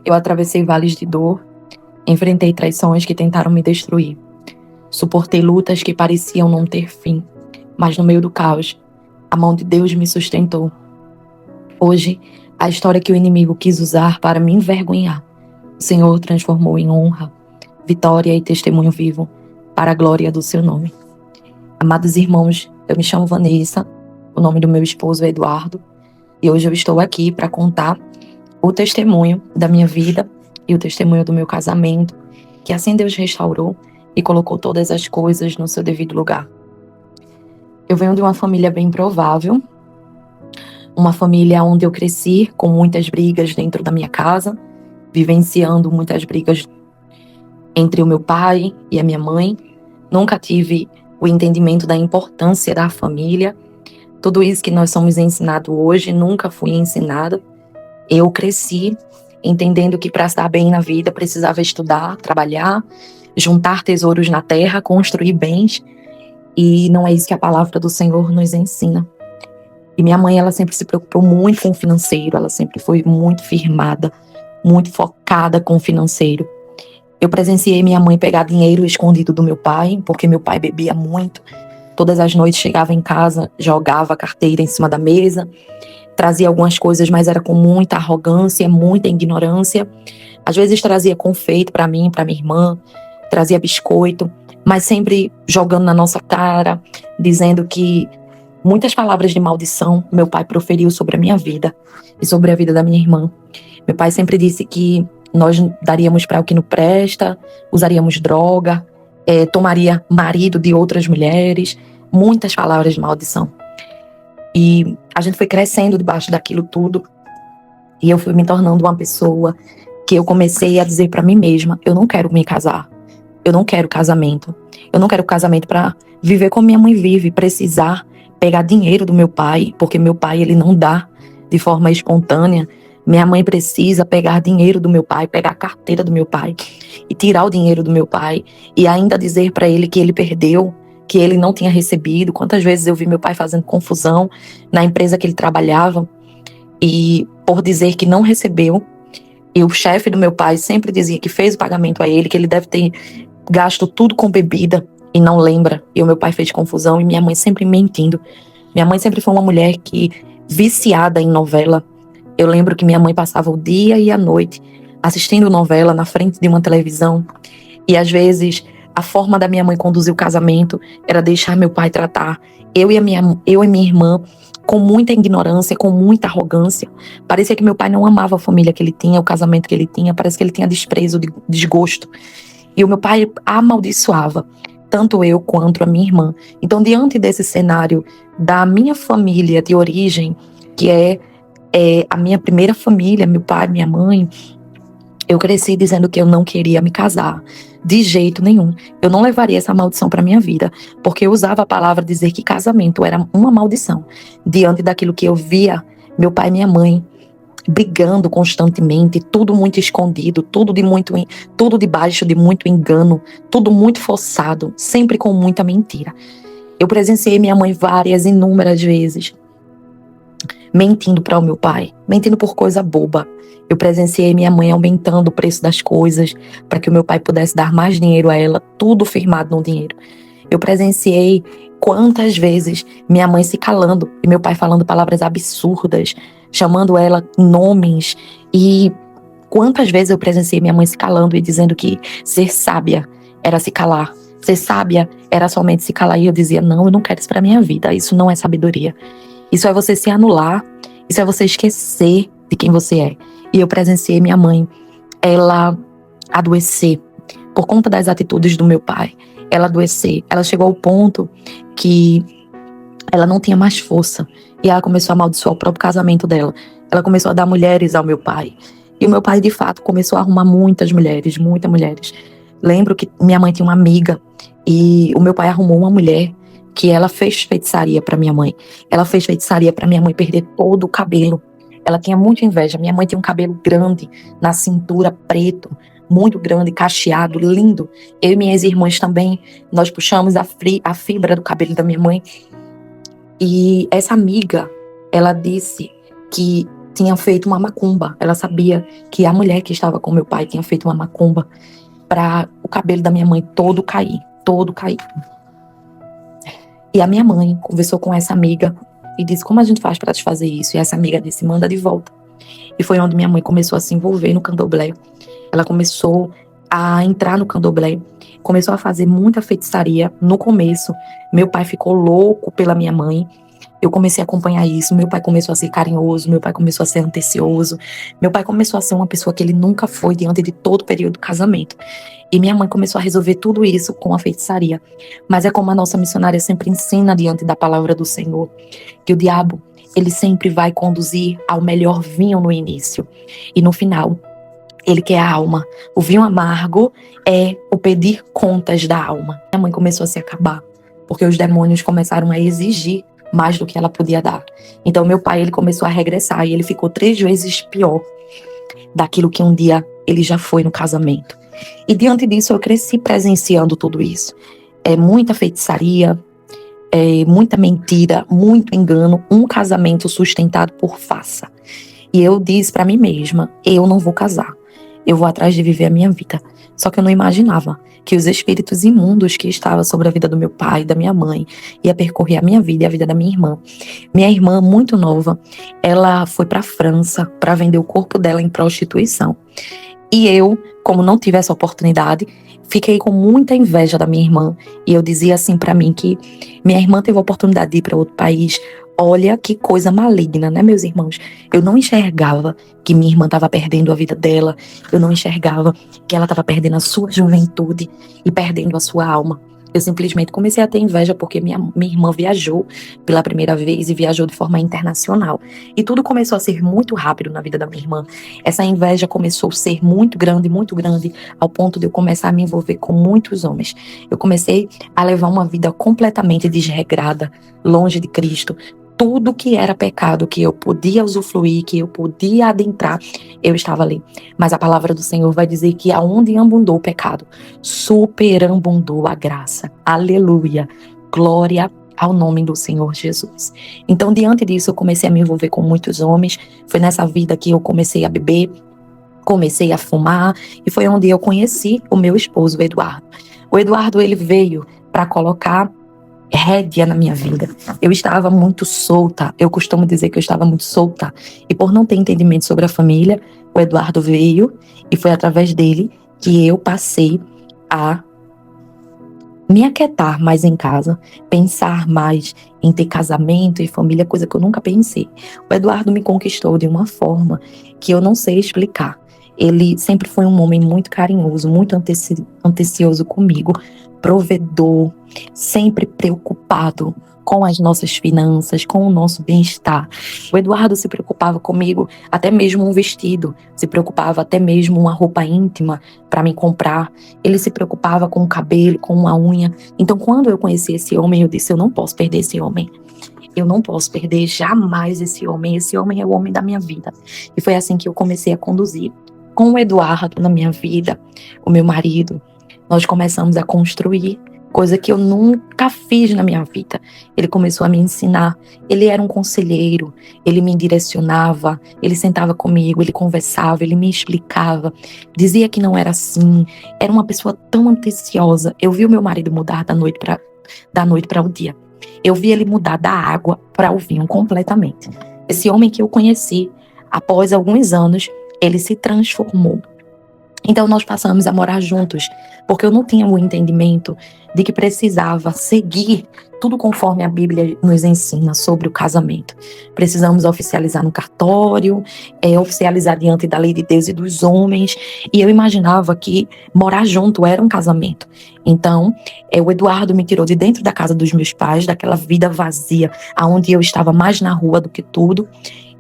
Eu atravessei vales de dor, enfrentei traições que tentaram me destruir. Suportei lutas que pareciam não ter fim, mas no meio do caos, a mão de Deus me sustentou. Hoje, a história que o inimigo quis usar para me envergonhar, o Senhor transformou em honra, vitória e testemunho vivo, para a glória do seu nome. Amados irmãos, eu me chamo Vanessa, o nome do meu esposo é Eduardo, e hoje eu estou aqui para contar o testemunho da minha vida e o testemunho do meu casamento, que assim Deus restaurou e colocou todas as coisas no seu devido lugar. Eu venho de uma família bem provável, uma família onde eu cresci com muitas brigas dentro da minha casa, vivenciando muitas brigas entre o meu pai e a minha mãe. Nunca tive o entendimento da importância da família. Tudo isso que nós somos ensinados hoje, nunca fui ensinada. Eu cresci entendendo que para estar bem na vida precisava estudar, trabalhar, juntar tesouros na terra, construir bens. E não é isso que a palavra do Senhor nos ensina. E minha mãe, ela sempre se preocupou muito com o financeiro, ela sempre foi muito firmada, muito focada com o financeiro. Eu presenciei minha mãe pegar dinheiro escondido do meu pai, porque meu pai bebia muito. Todas as noites chegava em casa, jogava a carteira em cima da mesa, trazia algumas coisas, mas era com muita arrogância, muita ignorância. Às vezes trazia confeito para mim, para minha irmã, trazia biscoito, mas sempre jogando na nossa cara, dizendo que muitas palavras de maldição meu pai proferiu sobre a minha vida e sobre a vida da minha irmã. Meu pai sempre disse que nós daríamos para o que não presta, usaríamos droga, tomaria marido de outras mulheres, muitas palavras de maldição. E a gente foi crescendo debaixo daquilo tudo, e eu fui me tornando uma pessoa que eu comecei a dizer para mim mesma: eu não quero me casar, eu não quero casamento, eu não quero casamento para viver como minha mãe vive, precisar pegar dinheiro do meu pai, porque meu pai ele não dá de forma espontânea. Minha mãe precisa pegar dinheiro do meu pai, pegar a carteira do meu pai e tirar o dinheiro do meu pai e ainda dizer para ele que ele perdeu, que ele não tinha recebido. Quantas vezes eu vi meu pai fazendo confusão na empresa que ele trabalhava e por dizer que não recebeu, e o chefe do meu pai sempre dizia que fez o pagamento a ele, que ele deve ter gasto tudo com bebida e não lembra. E o meu pai fez confusão e minha mãe sempre mentindo. Minha mãe sempre foi uma mulher que viciada em novela. Eu lembro que minha mãe passava o dia e a noite assistindo novela na frente de uma televisão. E às vezes a forma da minha mãe conduzir o casamento era deixar meu pai tratar eu e minha irmã com muita ignorância, com muita arrogância. Parecia que meu pai não amava a família que ele tinha, o casamento que ele tinha. Parece que ele tinha desprezo, desgosto. E o meu pai amaldiçoava tanto eu quanto a minha irmã. Então, diante desse cenário da minha família de origem, que é a minha primeira família, meu pai, minha mãe, eu cresci dizendo que eu não queria me casar, de jeito nenhum. Eu não levaria essa maldição para minha vida, porque eu usava a palavra dizer que casamento era uma maldição, diante daquilo que eu via meu pai e minha mãe brigando constantemente, tudo muito escondido, tudo debaixo de muito engano, tudo muito forçado, sempre com muita mentira. Eu presenciei minha mãe inúmeras vezes, mentindo para o meu pai, mentindo por coisa boba. Eu presenciei minha mãe aumentando o preço das coisas para que o meu pai pudesse dar mais dinheiro a ela, tudo firmado no dinheiro. Eu presenciei quantas vezes minha mãe se calando e meu pai falando palavras absurdas, chamando ela nomes, e quantas vezes eu presenciei minha mãe se calando e dizendo que ser sábia era se calar, ser sábia era somente se calar, e eu dizia: não, eu não quero isso para minha vida, isso não é sabedoria, isso é você se anular, isso é você esquecer de quem você é. E eu presenciei minha mãe, ela adoecer por conta das atitudes do meu pai, ela adoecer, ela chegou ao ponto que ela não tinha mais força, e ela começou a amaldiçoar o próprio casamento dela. Ela começou a dar mulheres ao meu pai, e o meu pai de fato começou a arrumar muitas mulheres. Lembro que minha mãe tinha uma amiga, e o meu pai arrumou uma mulher que ela fez feitiçaria para minha mãe. Ela fez feitiçaria para minha mãe perder todo o cabelo. Ela tinha muita inveja. Minha mãe tinha um cabelo grande, na cintura, preto, muito grande, cacheado, lindo. Eu e minhas irmãs também, nós puxamos a fibra do cabelo da minha mãe. E essa amiga, ela disse que tinha feito uma macumba. Ela sabia que a mulher que estava com meu pai tinha feito uma macumba para o cabelo da minha mãe todo cair, todo cair. E a minha mãe conversou com essa amiga e disse: como a gente faz para desfazer isso? E essa amiga disse: manda de volta. E foi onde minha mãe começou a se envolver no candomblé. Ela começou a entrar no candomblé, começou a fazer muita feitiçaria. No começo, meu pai ficou louco pela minha mãe. Eu comecei a acompanhar isso. Meu pai começou a ser carinhoso, meu pai começou a ser atencioso, meu pai começou a ser uma pessoa que ele nunca foi diante de todo o período do casamento. E minha mãe começou a resolver tudo isso com a feitiçaria. Mas é como a nossa missionária sempre ensina diante da palavra do Senhor, que o diabo, ele sempre vai conduzir ao melhor vinho no início. E no final, ele quer a alma. O vinho amargo é o pedir contas da alma. Minha mãe começou a se acabar, porque os demônios começaram a exigir mais do que ela podia dar. Então meu pai, ele começou a regressar e ele ficou 3 vezes pior daquilo que um dia ele já foi no casamento. E diante disso eu cresci presenciando tudo isso. Muita feitiçaria, muita mentira, muito engano, um casamento sustentado por farsa. E eu disse para mim mesma: eu não vou casar, eu vou atrás de viver a minha vida. Só que eu não imaginava que os espíritos imundos que estavam sobre a vida do meu pai e da minha mãe ia percorrer a minha vida e a vida da minha irmã. Minha irmã, muito nova, ela foi para a França para vender o corpo dela em prostituição. E eu, como não tive essa oportunidade, fiquei com muita inveja da minha irmã. E eu dizia assim para mim que minha irmã teve a oportunidade de ir para outro país. Olha que coisa maligna, né, meus irmãos? Eu não enxergava que minha irmã estava perdendo a vida dela. Eu não enxergava que ela estava perdendo a sua juventude e perdendo a sua alma. Eu simplesmente comecei a ter inveja porque minha irmã viajou pela primeira vez e viajou de forma internacional. E tudo começou a ser muito rápido na vida da minha irmã. Essa inveja começou a ser muito grande, ao ponto de eu começar a me envolver com muitos homens. Eu comecei a levar uma vida completamente desregrada, longe de Cristo. Tudo que era pecado, que eu podia usufruir, que eu podia adentrar, eu estava ali. Mas a palavra do Senhor vai dizer que aonde abundou o pecado, superabundou a graça. Aleluia. Glória ao nome do Senhor Jesus. Então, diante disso, eu comecei a me envolver com muitos homens. Foi nessa vida que eu comecei a beber, comecei a fumar, e foi onde eu conheci o meu esposo, o Eduardo. O Eduardo, ele veio para colocar rédea na minha vida. Eu estava muito solta, eu costumo dizer que eu estava muito solta, e por não ter entendimento sobre a família, o Eduardo veio, e foi através dele que eu passei a me aquietar mais em casa, pensar mais em ter casamento e família, coisa que eu nunca pensei. O Eduardo me conquistou de uma forma que eu não sei explicar. Ele sempre foi um homem muito carinhoso, muito atencioso comigo, provedor, sempre preocupado com as nossas finanças, com o nosso bem-estar. O Eduardo se preocupava comigo, até mesmo um vestido, se preocupava até mesmo uma roupa íntima para me comprar. Ele se preocupava com o cabelo, com uma unha. Então, quando eu conheci esse homem, eu disse: eu não posso perder esse homem. Eu não posso perder jamais esse homem. Esse homem é o homem da minha vida. E foi assim que eu comecei a conduzir. Com o Eduardo na minha vida, o meu marido, nós começamos a construir, coisa que eu nunca fiz na minha vida. Ele começou a me ensinar. Ele era um conselheiro, ele me direcionava, ele sentava comigo, ele conversava, ele me explicava, dizia que não era assim. Era uma pessoa tão atenciosa. Eu vi o meu marido mudar da noite para o dia. Eu vi ele mudar da água para o vinho completamente. Esse homem que eu conheci, após alguns anos, ele se transformou. Então nós passamos a morar juntos, porque eu não tinha o entendimento de que precisava seguir tudo conforme a Bíblia nos ensina sobre o casamento. Precisamos oficializar no cartório, oficializar diante da lei de Deus e dos homens, e eu imaginava que morar junto era um casamento. Então, o Eduardo me tirou de dentro da casa dos meus pais, daquela vida vazia, onde eu estava mais na rua do que tudo,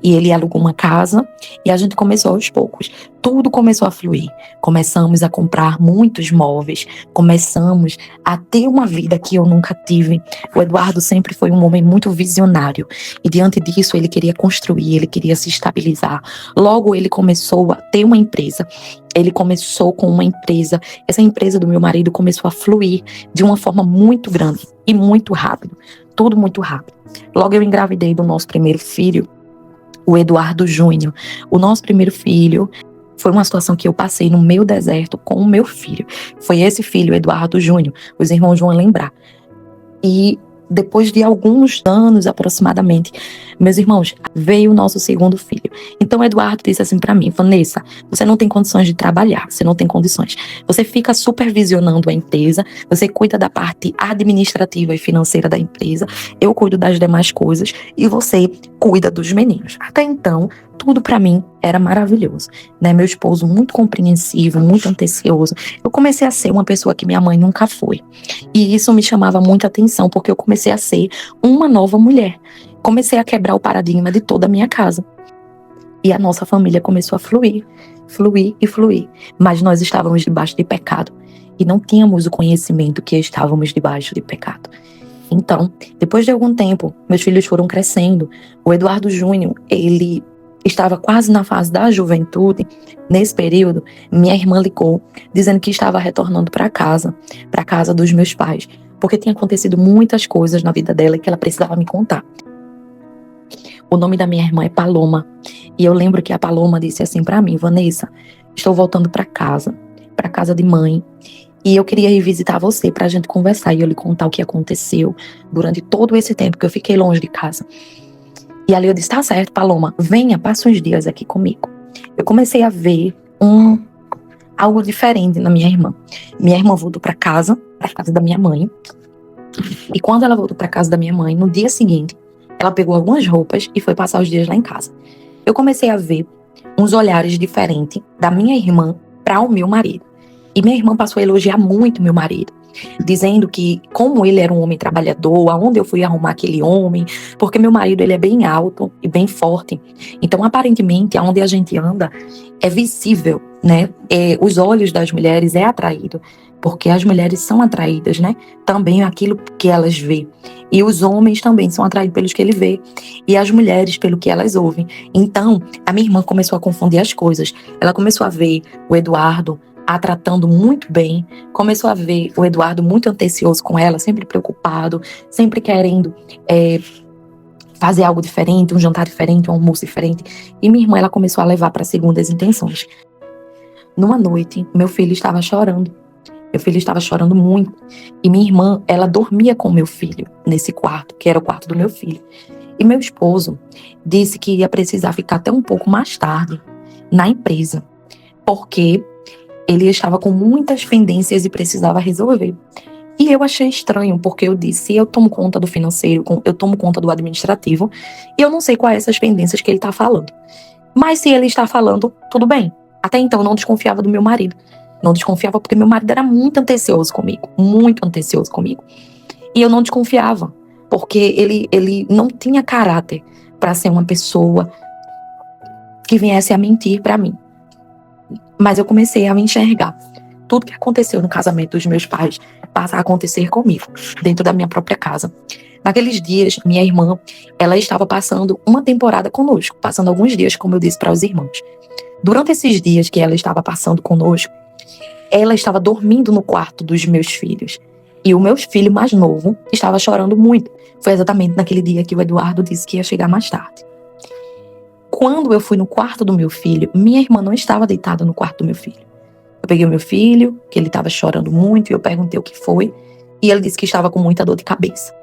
e ele alugou uma casa, e a gente começou aos poucos. Tudo começou a fluir. Começamos a comprar muitos móveis, começamos a ter uma vida que eu nunca tive. O Eduardo sempre foi um homem muito visionário, e diante disso ele queria construir, ele queria se estabilizar. Logo ele começou a ter uma empresa. Ele começou com uma empresa. Essa empresa do meu marido começou a fluir de uma forma muito grande e muito rápido. Tudo muito rápido. Logo eu engravidei do nosso primeiro filho. o Eduardo Júnior. O nosso primeiro filho foi uma situação que eu passei no meio deserto com o meu filho. Foi esse filho, Eduardo Júnior. Os irmãos vão lembrar. E depois de alguns anos aproximadamente, meus irmãos, veio o nosso segundo filho. Então Eduardo disse assim para mim: Vanessa, você não tem condições de trabalhar, você não tem condições. Você fica supervisionando a empresa, você cuida da parte administrativa e financeira da empresa, eu cuido das demais coisas e você cuida dos meninos. Até então, tudo para mim era maravilhoso, né? Meu esposo muito compreensivo, muito atencioso. Eu comecei a ser uma pessoa que minha mãe nunca foi. E isso me chamava muita atenção, porque eu comecei a ser uma nova mulher. Comecei a quebrar o paradigma de toda a minha casa. E a nossa família começou a fluir, fluir e fluir. Mas nós estávamos debaixo de pecado. E não tínhamos o conhecimento que estávamos debaixo de pecado. Então, depois de algum tempo, meus filhos foram crescendo. O Eduardo Júnior, ele estava quase na fase da juventude. Nesse período, minha irmã ligou, dizendo que estava retornando para casa dos meus pais, porque tinha acontecido muitas coisas na vida dela e que ela precisava me contar. O nome da minha irmã é Paloma, e eu lembro que a Paloma disse assim para mim: Vanessa, estou voltando para casa de mãe, e eu queria ir visitar você para a gente conversar e eu lhe contar o que aconteceu durante todo esse tempo que eu fiquei longe de casa. E ali eu disse: tá certo, Paloma, venha, passa uns dias aqui comigo. Eu comecei a ver algo diferente na minha irmã. Minha irmã voltou para casa da minha mãe. E quando ela voltou para casa da minha mãe, no dia seguinte, ela pegou algumas roupas e foi passar os dias lá em casa. Eu comecei a ver uns olhares diferentes da minha irmã para o meu marido. E minha irmã passou a elogiar muito meu marido, dizendo que como ele era um homem trabalhador, aonde eu fui arrumar aquele homem, porque meu marido ele é bem alto e bem forte. Então, aparentemente, aonde a gente anda é visível, né? Os olhos das mulheres é atraído, porque as mulheres são atraídas, né? Também aquilo que elas vê. E os homens também são atraídos pelos que ele vê. E as mulheres pelo que elas ouvem. Então, a minha irmã começou a confundir as coisas. Ela começou a ver o Eduardo a tratando muito bem, começou a ver o Eduardo muito atencioso com ela, sempre preocupado, sempre querendo fazer algo diferente, um jantar diferente, um almoço diferente. E minha irmã, ela começou a levar para segundas intenções. Numa noite, meu filho estava chorando. Meu filho estava chorando muito. E minha irmã, ela dormia com meu filho nesse quarto, que era o quarto do meu filho. E meu esposo disse que ia precisar ficar até um pouco mais tarde na empresa, porque ele estava com muitas pendências e precisava resolver. E eu achei estranho, porque eu disse: eu tomo conta do financeiro, eu tomo conta do administrativo, e eu não sei quais essas pendências que ele está falando. Mas se ele está falando, tudo bem. Até então eu não desconfiava do meu marido. Não desconfiava porque meu marido era muito atencioso comigo. Muito atencioso comigo. E eu não desconfiava, porque ele não tinha caráter para ser uma pessoa que viesse a mentir para mim. Mas eu comecei a me enxergar. Tudo que aconteceu no casamento dos meus pais passa a acontecer comigo, dentro da minha própria casa. Naqueles dias, minha irmã, ela estava passando uma temporada conosco, passando alguns dias, como eu disse para os irmãos. Durante esses dias que ela estava passando conosco, ela estava dormindo no quarto dos meus filhos. E o meu filho mais novo estava chorando muito. Foi exatamente naquele dia que o Eduardo disse que ia chegar mais tarde. Quando eu fui no quarto do meu filho, minha irmã não estava deitada no quarto do meu filho. Eu peguei o meu filho, que ele estava chorando muito, e eu perguntei o que foi, e ele disse que estava com muita dor de cabeça.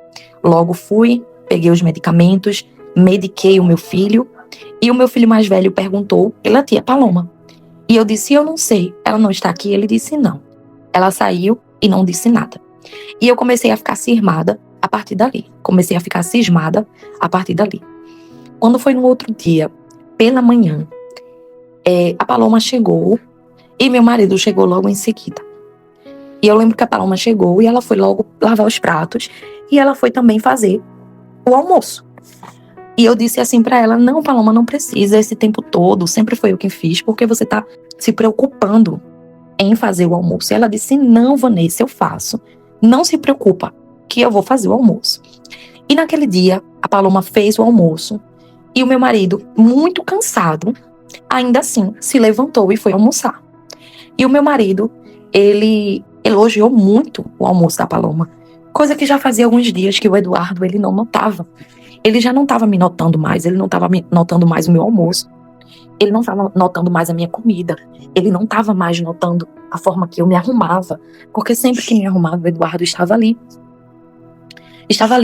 Logo fui, peguei os medicamentos, mediquei o meu filho, e o meu filho mais velho perguntou pela tia Paloma. E eu disse: eu não sei, ela não está aqui? Ele disse: não. Ela saiu e não disse nada. E eu comecei a ficar cismada a partir dali. Quando foi no outro dia, pela manhã, a Paloma chegou e meu marido chegou logo em seguida. E eu lembro que a Paloma chegou e ela foi logo lavar os pratos e ela foi também fazer o almoço. E eu disse assim pra ela: não, Paloma, não precisa esse tempo todo, sempre foi eu quem fiz, porque você tá se preocupando em fazer o almoço. E ela disse: não, Vanessa, eu faço. Não se preocupa, que eu vou fazer o almoço. E naquele dia, a Paloma fez o almoço. E o meu marido, muito cansado, ainda assim, se levantou e foi almoçar. E o meu marido, ele elogiou muito o almoço da Paloma, coisa que já fazia alguns dias que o Eduardo, ele não notava. Ele já não estava me notando mais, ele não estava me notando mais o meu almoço, ele não estava notando mais a minha comida, ele não estava mais notando a forma que eu me arrumava, porque sempre que me arrumava, o Eduardo estava ali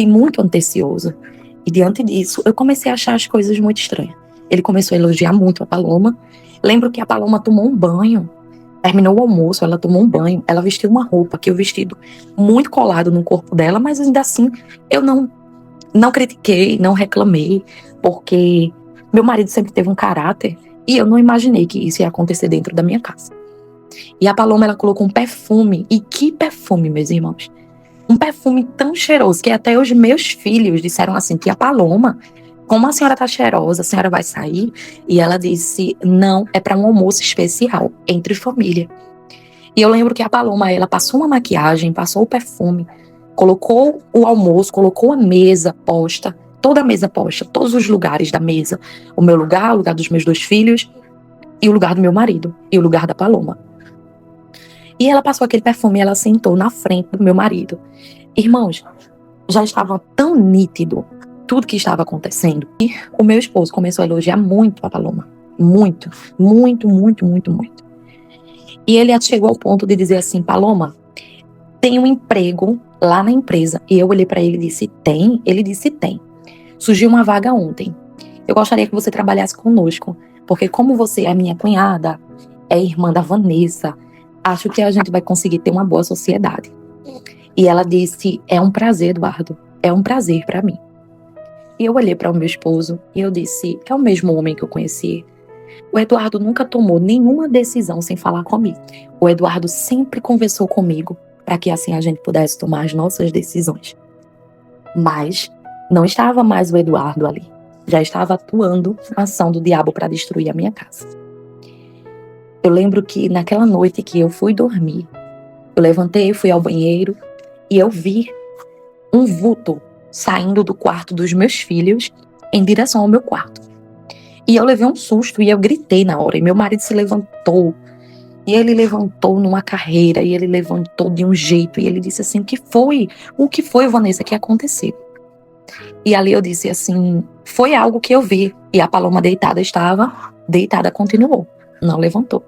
muito atencioso. E diante disso, eu comecei a achar as coisas muito estranhas. Ele começou a elogiar muito a Paloma. Lembro que a Paloma tomou um banho, terminou o almoço, ela tomou um banho, ela vestiu uma roupa, que o vestido muito colado no corpo dela, mas ainda assim, eu não critiquei, não reclamei, porque meu marido sempre teve um caráter e eu não imaginei que isso ia acontecer dentro da minha casa. E a Paloma, ela colocou um perfume, e que perfume, meus irmãos? Um perfume tão cheiroso que até os meus filhos disseram assim, tia Paloma, como a senhora tá cheirosa, a senhora vai sair? E ela disse, não, é para um almoço especial, entre família. E eu lembro que a Paloma, ela passou uma maquiagem, passou o perfume, colocou o almoço, colocou a mesa posta, toda a mesa posta, todos os lugares da mesa. O meu lugar, o lugar dos meus 2 filhos, e o lugar do meu marido, e o lugar da Paloma. E ela passou aquele perfume e ela sentou na frente do meu marido. Irmãos, já estava tão nítido tudo que estava acontecendo. E o meu esposo começou a elogiar muito a Paloma. Muito, muito, muito, muito, muito. E ele chegou ao ponto de dizer assim, Paloma, tem um emprego lá na empresa. E eu olhei para ele e disse, tem? Ele disse, tem. Surgiu uma vaga ontem. Eu gostaria que você trabalhasse conosco. Porque como você é minha cunhada, é irmã da Vanessa, acho que a gente vai conseguir ter uma boa sociedade. E ela disse, é um prazer, Eduardo, é um prazer para mim. E eu olhei para o meu esposo e eu disse, é o mesmo homem que eu conheci. O Eduardo nunca tomou nenhuma decisão sem falar comigo. O Eduardo sempre conversou comigo para que assim a gente pudesse tomar as nossas decisões. Mas não estava mais o Eduardo ali. Já estava atuando a ação do diabo para destruir a minha casa. Eu lembro que naquela noite que eu fui dormir, eu levantei, fui ao banheiro e eu vi um vulto saindo do quarto dos meus filhos em direção ao meu quarto. E eu levei um susto e eu gritei na hora. E meu marido se levantou. E ele levantou numa carreira. E ele levantou de um jeito. E ele disse assim, o que foi? O que foi, Vanessa, que aconteceu? E ali eu disse assim, foi algo que eu vi. E a Paloma deitada continuou. Não levantou.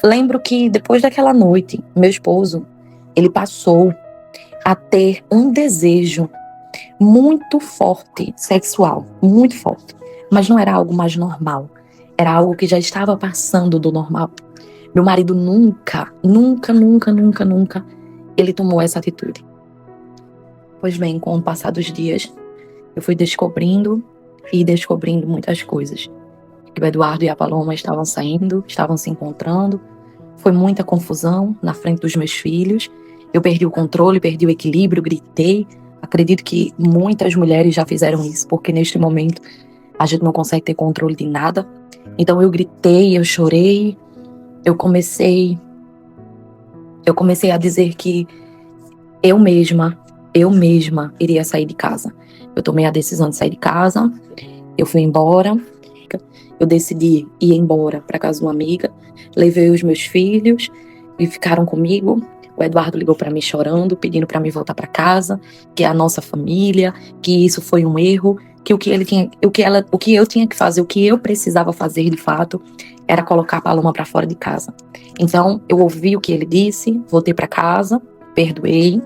Lembro que depois daquela noite, meu esposo, ele passou a ter um desejo muito forte, sexual, muito forte. Mas não era algo mais normal. Era algo que já estava passando do normal. Meu marido nunca, ele tomou essa atitude. Pois bem, com o passar dos dias, eu fui descobrindo muitas coisas. Que o Eduardo e a Paloma estavam saindo, estavam se encontrando. Foi muita confusão na frente dos meus filhos. Eu perdi o controle, perdi o equilíbrio, gritei. Acredito que muitas mulheres já fizeram isso, porque neste momento a gente não consegue ter controle de nada. Então eu gritei, eu chorei, eu comecei a dizer que eu mesma iria sair de casa. Eu tomei a decisão de sair de casa, eu fui embora, eu decidi ir embora para casa de uma amiga, levei os meus filhos e ficaram comigo. O Eduardo ligou para mim chorando, pedindo para mim voltar para casa, que é a nossa família, que isso foi um erro, que o que eu tinha que fazer, o que eu precisava fazer de fato, era colocar a Paloma para fora de casa. Então, eu ouvi o que ele disse, voltei para casa, perdoei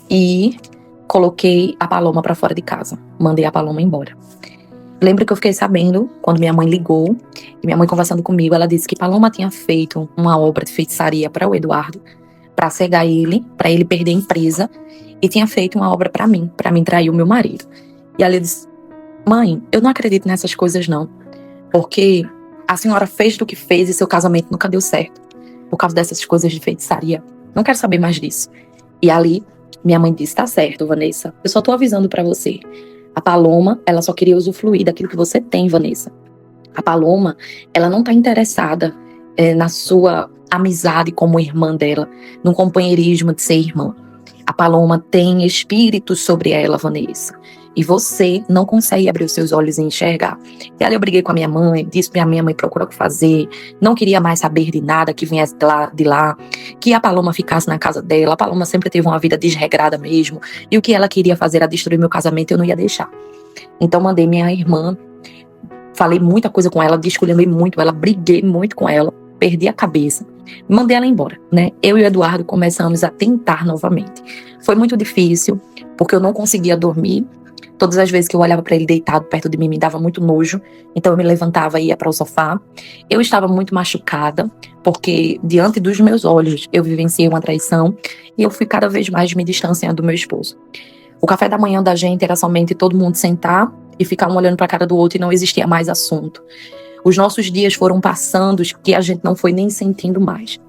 e coloquei a Paloma para fora de casa. Mandei a Paloma embora. Lembro que eu fiquei sabendo, quando minha mãe ligou, e minha mãe conversando comigo, ela disse que Paloma tinha feito uma obra de feitiçaria para o Eduardo, para cegar ele, para ele perder a empresa, e tinha feito uma obra para mim trair o meu marido. E ela disse, mãe, eu não acredito nessas coisas não, porque a senhora fez do que fez e seu casamento nunca deu certo, por causa dessas coisas de feitiçaria. Não quero saber mais disso. E ali, minha mãe disse, tá certo, Vanessa, eu só tô avisando para você. A Paloma, ela só queria usufruir daquilo que você tem, Vanessa. A Paloma, ela não tá interessada na sua amizade como irmã dela, no companheirismo de ser irmã. A Paloma tem espíritos sobre ela, Vanessa. E você não consegue abrir os seus olhos e enxergar. E aí eu briguei com a minha mãe, disse pra minha mãe procurar o que fazer, não queria mais saber de nada que viesse de lá, que a Paloma ficasse na casa dela. A Paloma sempre teve uma vida desregrada mesmo, e o que ela queria fazer era destruir meu casamento, eu não ia deixar. Então mandei minha irmã, falei muita coisa com ela, desculhambei muito ela, briguei muito com ela, perdi a cabeça, mandei ela embora, né? Eu e o Eduardo começamos a tentar novamente. Foi muito difícil, porque eu não conseguia dormir. Todas as vezes que eu olhava para ele deitado perto de mim, me dava muito nojo. Então eu me levantava e ia para o sofá. Eu estava muito machucada, porque diante dos meus olhos eu vivenciei uma traição e eu fui cada vez mais me distanciando do meu esposo. O café da manhã da gente era somente todo mundo sentar e ficar um olhando para a cara do outro e não existia mais assunto. Os nossos dias foram passando que a gente não foi nem sentindo mais.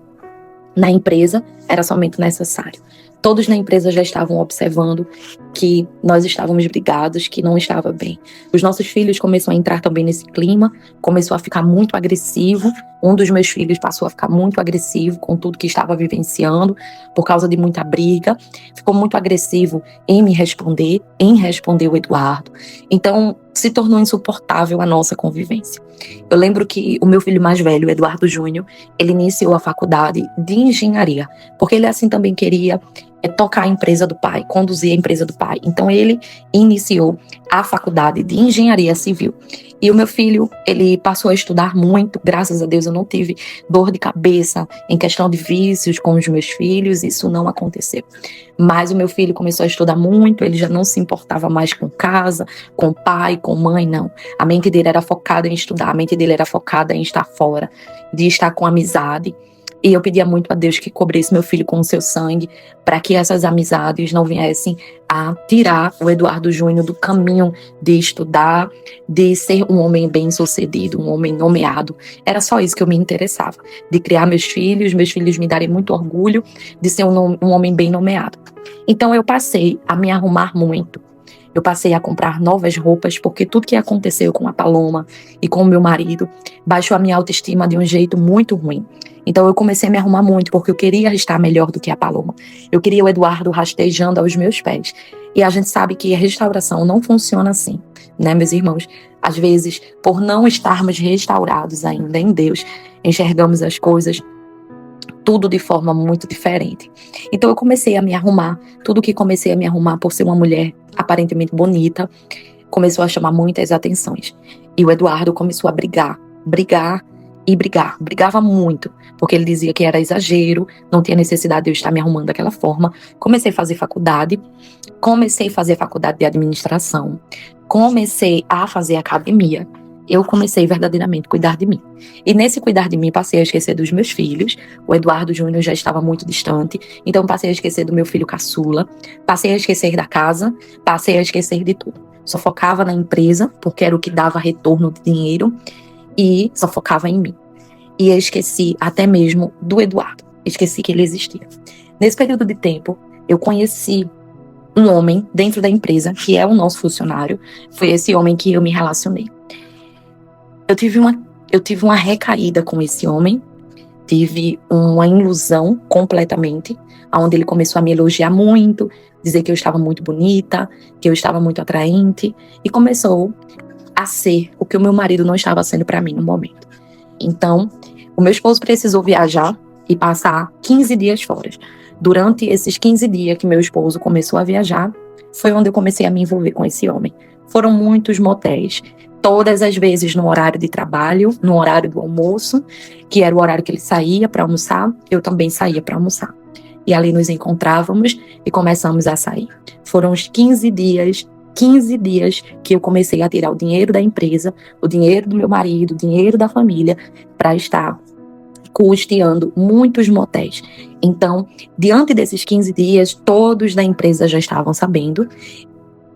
Na empresa era somente necessário. Todos na empresa já estavam observando que nós estávamos brigados, que não estava bem. Os nossos filhos começaram a entrar também nesse clima, começou a ficar muito agressivo. Um dos meus filhos passou a ficar muito agressivo com tudo que estava vivenciando, por causa de muita briga. Ficou muito agressivo em me responder, em responder o Eduardo. Então, se tornou insuportável a nossa convivência. Eu lembro que o meu filho mais velho, Eduardo Júnior, ele iniciou a faculdade de engenharia, porque ele assim também queria tocar a empresa do pai, conduzir a empresa do pai. Então ele iniciou a faculdade de engenharia civil. E o meu filho, ele passou a estudar muito, graças a Deus eu não tive dor de cabeça em questão de vícios com os meus filhos, isso não aconteceu. Mas o meu filho começou a estudar muito, ele já não se importava mais com casa, com pai, com mãe, não. A mente dele era focada em estudar, a mente dele era focada em estar fora, de estar com amizade. E eu pedia muito a Deus que cobrisse meu filho com o seu sangue, para que essas amizades não viessem a tirar o Eduardo Júnior do caminho de estudar, de ser um homem bem-sucedido, um homem nomeado. Era só isso que eu me interessava, de criar meus filhos me darem muito orgulho de ser um homem bem nomeado. Então eu passei a me arrumar muito. Eu passei a comprar novas roupas, porque tudo que aconteceu com a Paloma e com o meu marido baixou a minha autoestima de um jeito muito ruim. Então eu comecei a me arrumar muito, porque eu queria estar melhor do que a Paloma. Eu queria o Eduardo rastejando aos meus pés. E a gente sabe que a restauração não funciona assim, né, meus irmãos? Às vezes, por não estarmos restaurados ainda em Deus, enxergamos as coisas tudo de forma muito diferente. Então eu comecei a me arrumar. Tudo que comecei a me arrumar por ser uma mulher aparentemente bonita, começou a chamar muitas atenções. E o Eduardo começou a brigar. Brigava muito, porque ele dizia que era exagero, não tinha necessidade de eu estar me arrumando daquela forma. Comecei a fazer faculdade de administração, comecei a fazer academia. Eu comecei verdadeiramente a cuidar de mim. E nesse cuidar de mim, passei a esquecer dos meus filhos. O Eduardo Júnior já estava muito distante, então passei a esquecer do meu filho caçula, passei a esquecer da casa, passei a esquecer de tudo. Só focava na empresa, porque era o que dava retorno de dinheiro, e só focava em mim. E eu esqueci até mesmo do Eduardo. Esqueci que ele existia. Nesse período de tempo, eu conheci um homem dentro da empresa, que é o nosso funcionário. Foi esse homem que eu me relacionei. Eu tive uma recaída com esse homem. Tive uma ilusão completamente, onde ele começou a me elogiar muito, dizer que eu estava muito bonita, que eu estava muito atraente, e começou a ser o que o meu marido não estava sendo para mim no momento. Então, o meu esposo precisou viajar e passar 15 dias fora. Durante esses 15 dias que meu esposo começou a viajar, foi onde eu comecei a me envolver com esse homem. Foram muitos motéis, todas as vezes no horário de trabalho, no horário do almoço, que era o horário que ele saía para almoçar, eu também saía para almoçar. E ali nos encontrávamos e começamos a sair. Foram os 15 dias que eu comecei a tirar o dinheiro da empresa, o dinheiro do meu marido, o dinheiro da família, para estar custeando muitos motéis. Então, diante desses 15 dias, todos da empresa já estavam sabendo.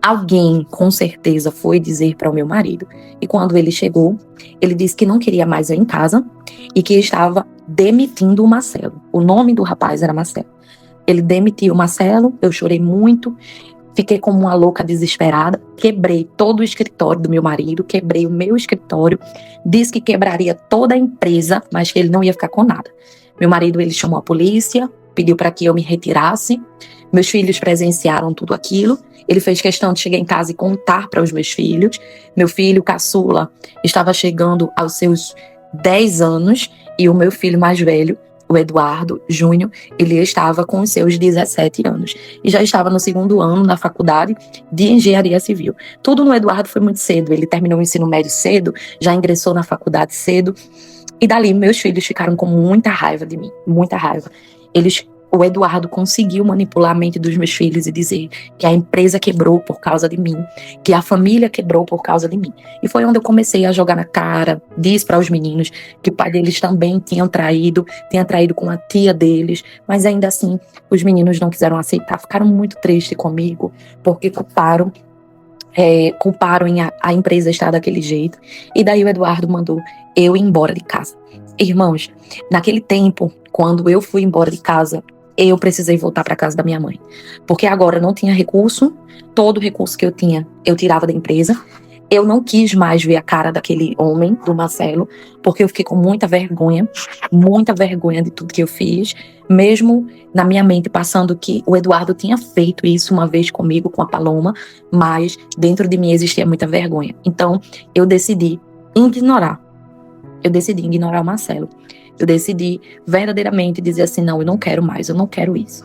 Alguém, com certeza, foi dizer para o meu marido. E quando ele chegou, ele disse que não queria mais eu em casa e que estava demitindo o Marcelo. O nome do rapaz era Marcelo. Ele demitiu o Marcelo, eu chorei muito. Fiquei como uma louca desesperada, quebrei todo o escritório do meu marido, quebrei o meu escritório, disse que quebraria toda a empresa, mas que ele não ia ficar com nada. Meu marido, ele chamou a polícia, pediu para que eu me retirasse. Meus filhos presenciaram tudo aquilo. Ele fez questão de chegar em casa e contar para os meus filhos. Meu filho, caçula, estava chegando aos seus 10 anos e o meu filho mais velho, o Eduardo Júnior, ele estava com os seus 17 anos e já estava no 2º ano na faculdade de engenharia civil. Tudo no Eduardo foi muito cedo. Ele terminou o ensino médio cedo, já ingressou na faculdade cedo. E dali, meus filhos ficaram com muita raiva de mim, muita raiva. O Eduardo conseguiu manipular a mente dos meus filhos e dizer que a empresa quebrou por causa de mim, que a família quebrou por causa de mim. E foi onde eu comecei a jogar na cara, disse para os meninos que o pai deles também tinha traído com a tia deles, mas ainda assim os meninos não quiseram aceitar, ficaram muito tristes comigo, porque culparam em a empresa estar daquele jeito. E daí o Eduardo mandou eu ir embora de casa. Irmãos, naquele tempo, quando eu fui embora de casa, eu precisei voltar para casa da minha mãe, porque agora eu não tinha recurso. Todo o recurso que eu tinha, eu tirava da empresa. Eu não quis mais ver a cara daquele homem, do Marcelo, porque eu fiquei com muita vergonha de tudo que eu fiz, mesmo na minha mente passando que o Eduardo tinha feito isso uma vez comigo, com a Paloma, mas dentro de mim existia muita vergonha. Então, eu decidi ignorar o Marcelo. Eu decidi verdadeiramente dizer assim, não, eu não quero mais, eu não quero isso.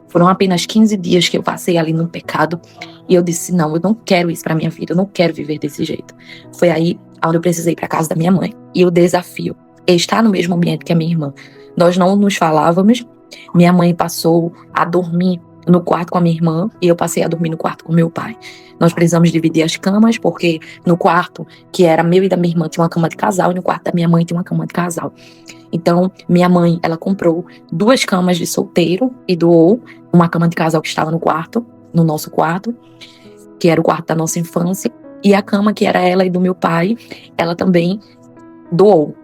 Foram apenas 15 dias que eu passei ali no pecado e eu disse, não, eu não quero isso pra minha vida, eu não quero viver desse jeito. Foi aí onde eu precisei ir pra casa da minha mãe. E o desafio é estar no mesmo ambiente que a minha irmã. Nós não nos falávamos, minha mãe passou a dormir no quarto com a minha irmã e eu passei a dormir no quarto com meu pai. Nós precisamos dividir as camas, porque no quarto que era meu e da minha irmã tinha uma cama de casal e no quarto da minha mãe tinha uma cama de casal. Então, minha mãe, ela comprou 2 camas de solteiro e doou uma cama de casal que estava no nosso quarto, que era o quarto da nossa infância, e a cama que era ela e do meu pai, ela também doou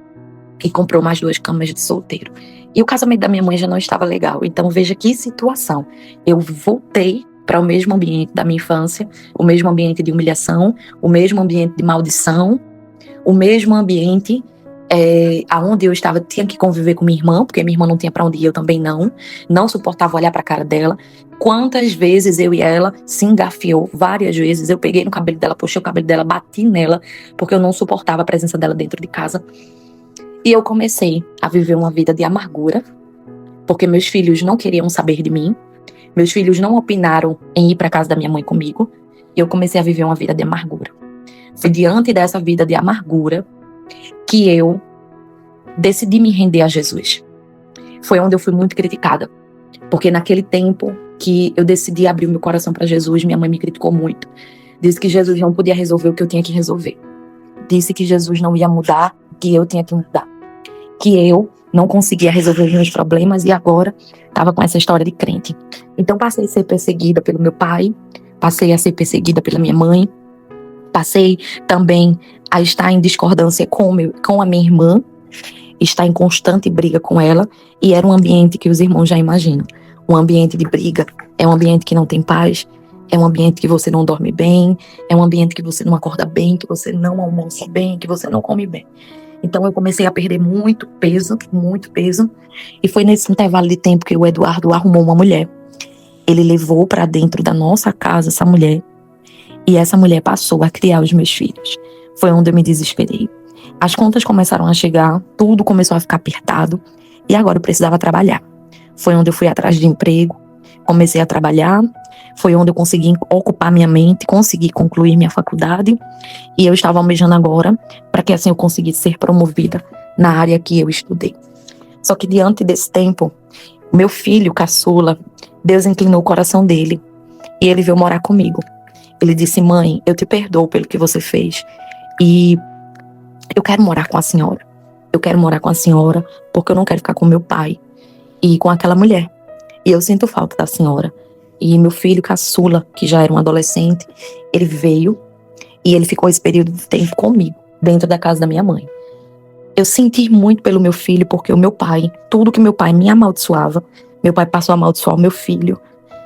e comprou mais 2 camas de solteiro. E o casamento da minha mãe já não estava legal, então veja que situação. Eu voltei para o mesmo ambiente da minha infância, o mesmo ambiente de humilhação, o mesmo ambiente de maldição, o mesmo ambiente aonde eu tinha que conviver com minha irmã, porque minha irmã não tinha para onde ir, eu também não suportava olhar para a cara dela. Quantas vezes eu e ela se engafiou, várias vezes, eu peguei no cabelo dela, puxei o cabelo dela, bati nela, porque eu não suportava a presença dela dentro de casa. E eu comecei a viver uma vida de amargura, porque meus filhos não queriam saber de mim, meus filhos não opinaram em ir para casa da minha mãe comigo, e eu comecei a viver uma vida de amargura. Foi diante dessa vida de amargura que eu decidi me render a Jesus. Foi onde eu fui muito criticada, porque naquele tempo que eu decidi abrir o meu coração para Jesus, minha mãe me criticou muito. Disse que Jesus não podia resolver o que eu tinha que resolver. Disse que Jesus não ia mudar o que eu tinha que mudar. Que eu não conseguia resolver os meus problemas e agora estava com essa história de crente. Então passei a ser perseguida pelo meu pai, passei a ser perseguida pela minha mãe, passei também a estar em discordância com a minha irmã, estar em constante briga com ela, e era um ambiente que os irmãos já imaginam. Um ambiente de briga, é um ambiente que não tem paz, é um ambiente que você não dorme bem, é um ambiente que você não acorda bem, que você não almoça bem, que você não come bem. Então eu comecei a perder muito peso, e foi nesse intervalo de tempo que o Eduardo arrumou uma mulher. Ele levou para dentro da nossa casa essa mulher, e essa mulher passou a criar os meus filhos. Foi onde eu me desesperei. As contas começaram a chegar, tudo começou a ficar apertado, e agora eu precisava trabalhar. Foi onde eu fui atrás de emprego, comecei a trabalhar, foi onde eu consegui ocupar minha mente, consegui concluir minha faculdade, e eu estava almejando agora para que assim eu conseguisse ser promovida na área que eu estudei. Só que diante desse tempo, meu filho, caçula, Deus inclinou o coração dele, e ele veio morar comigo. Ele disse, mãe, eu te perdoo pelo que você fez, e eu quero morar com a senhora. Eu quero morar com a senhora porque eu não quero ficar com meu pai e com aquela mulher. E eu sinto falta da senhora. E meu filho caçula, que já era um adolescente, ele veio e ele ficou esse período de tempo comigo, dentro da casa da minha mãe. Eu senti muito pelo meu filho, porque o meu pai, tudo que meu pai me amaldiçoava, meu pai passou a amaldiçoar o meu filho.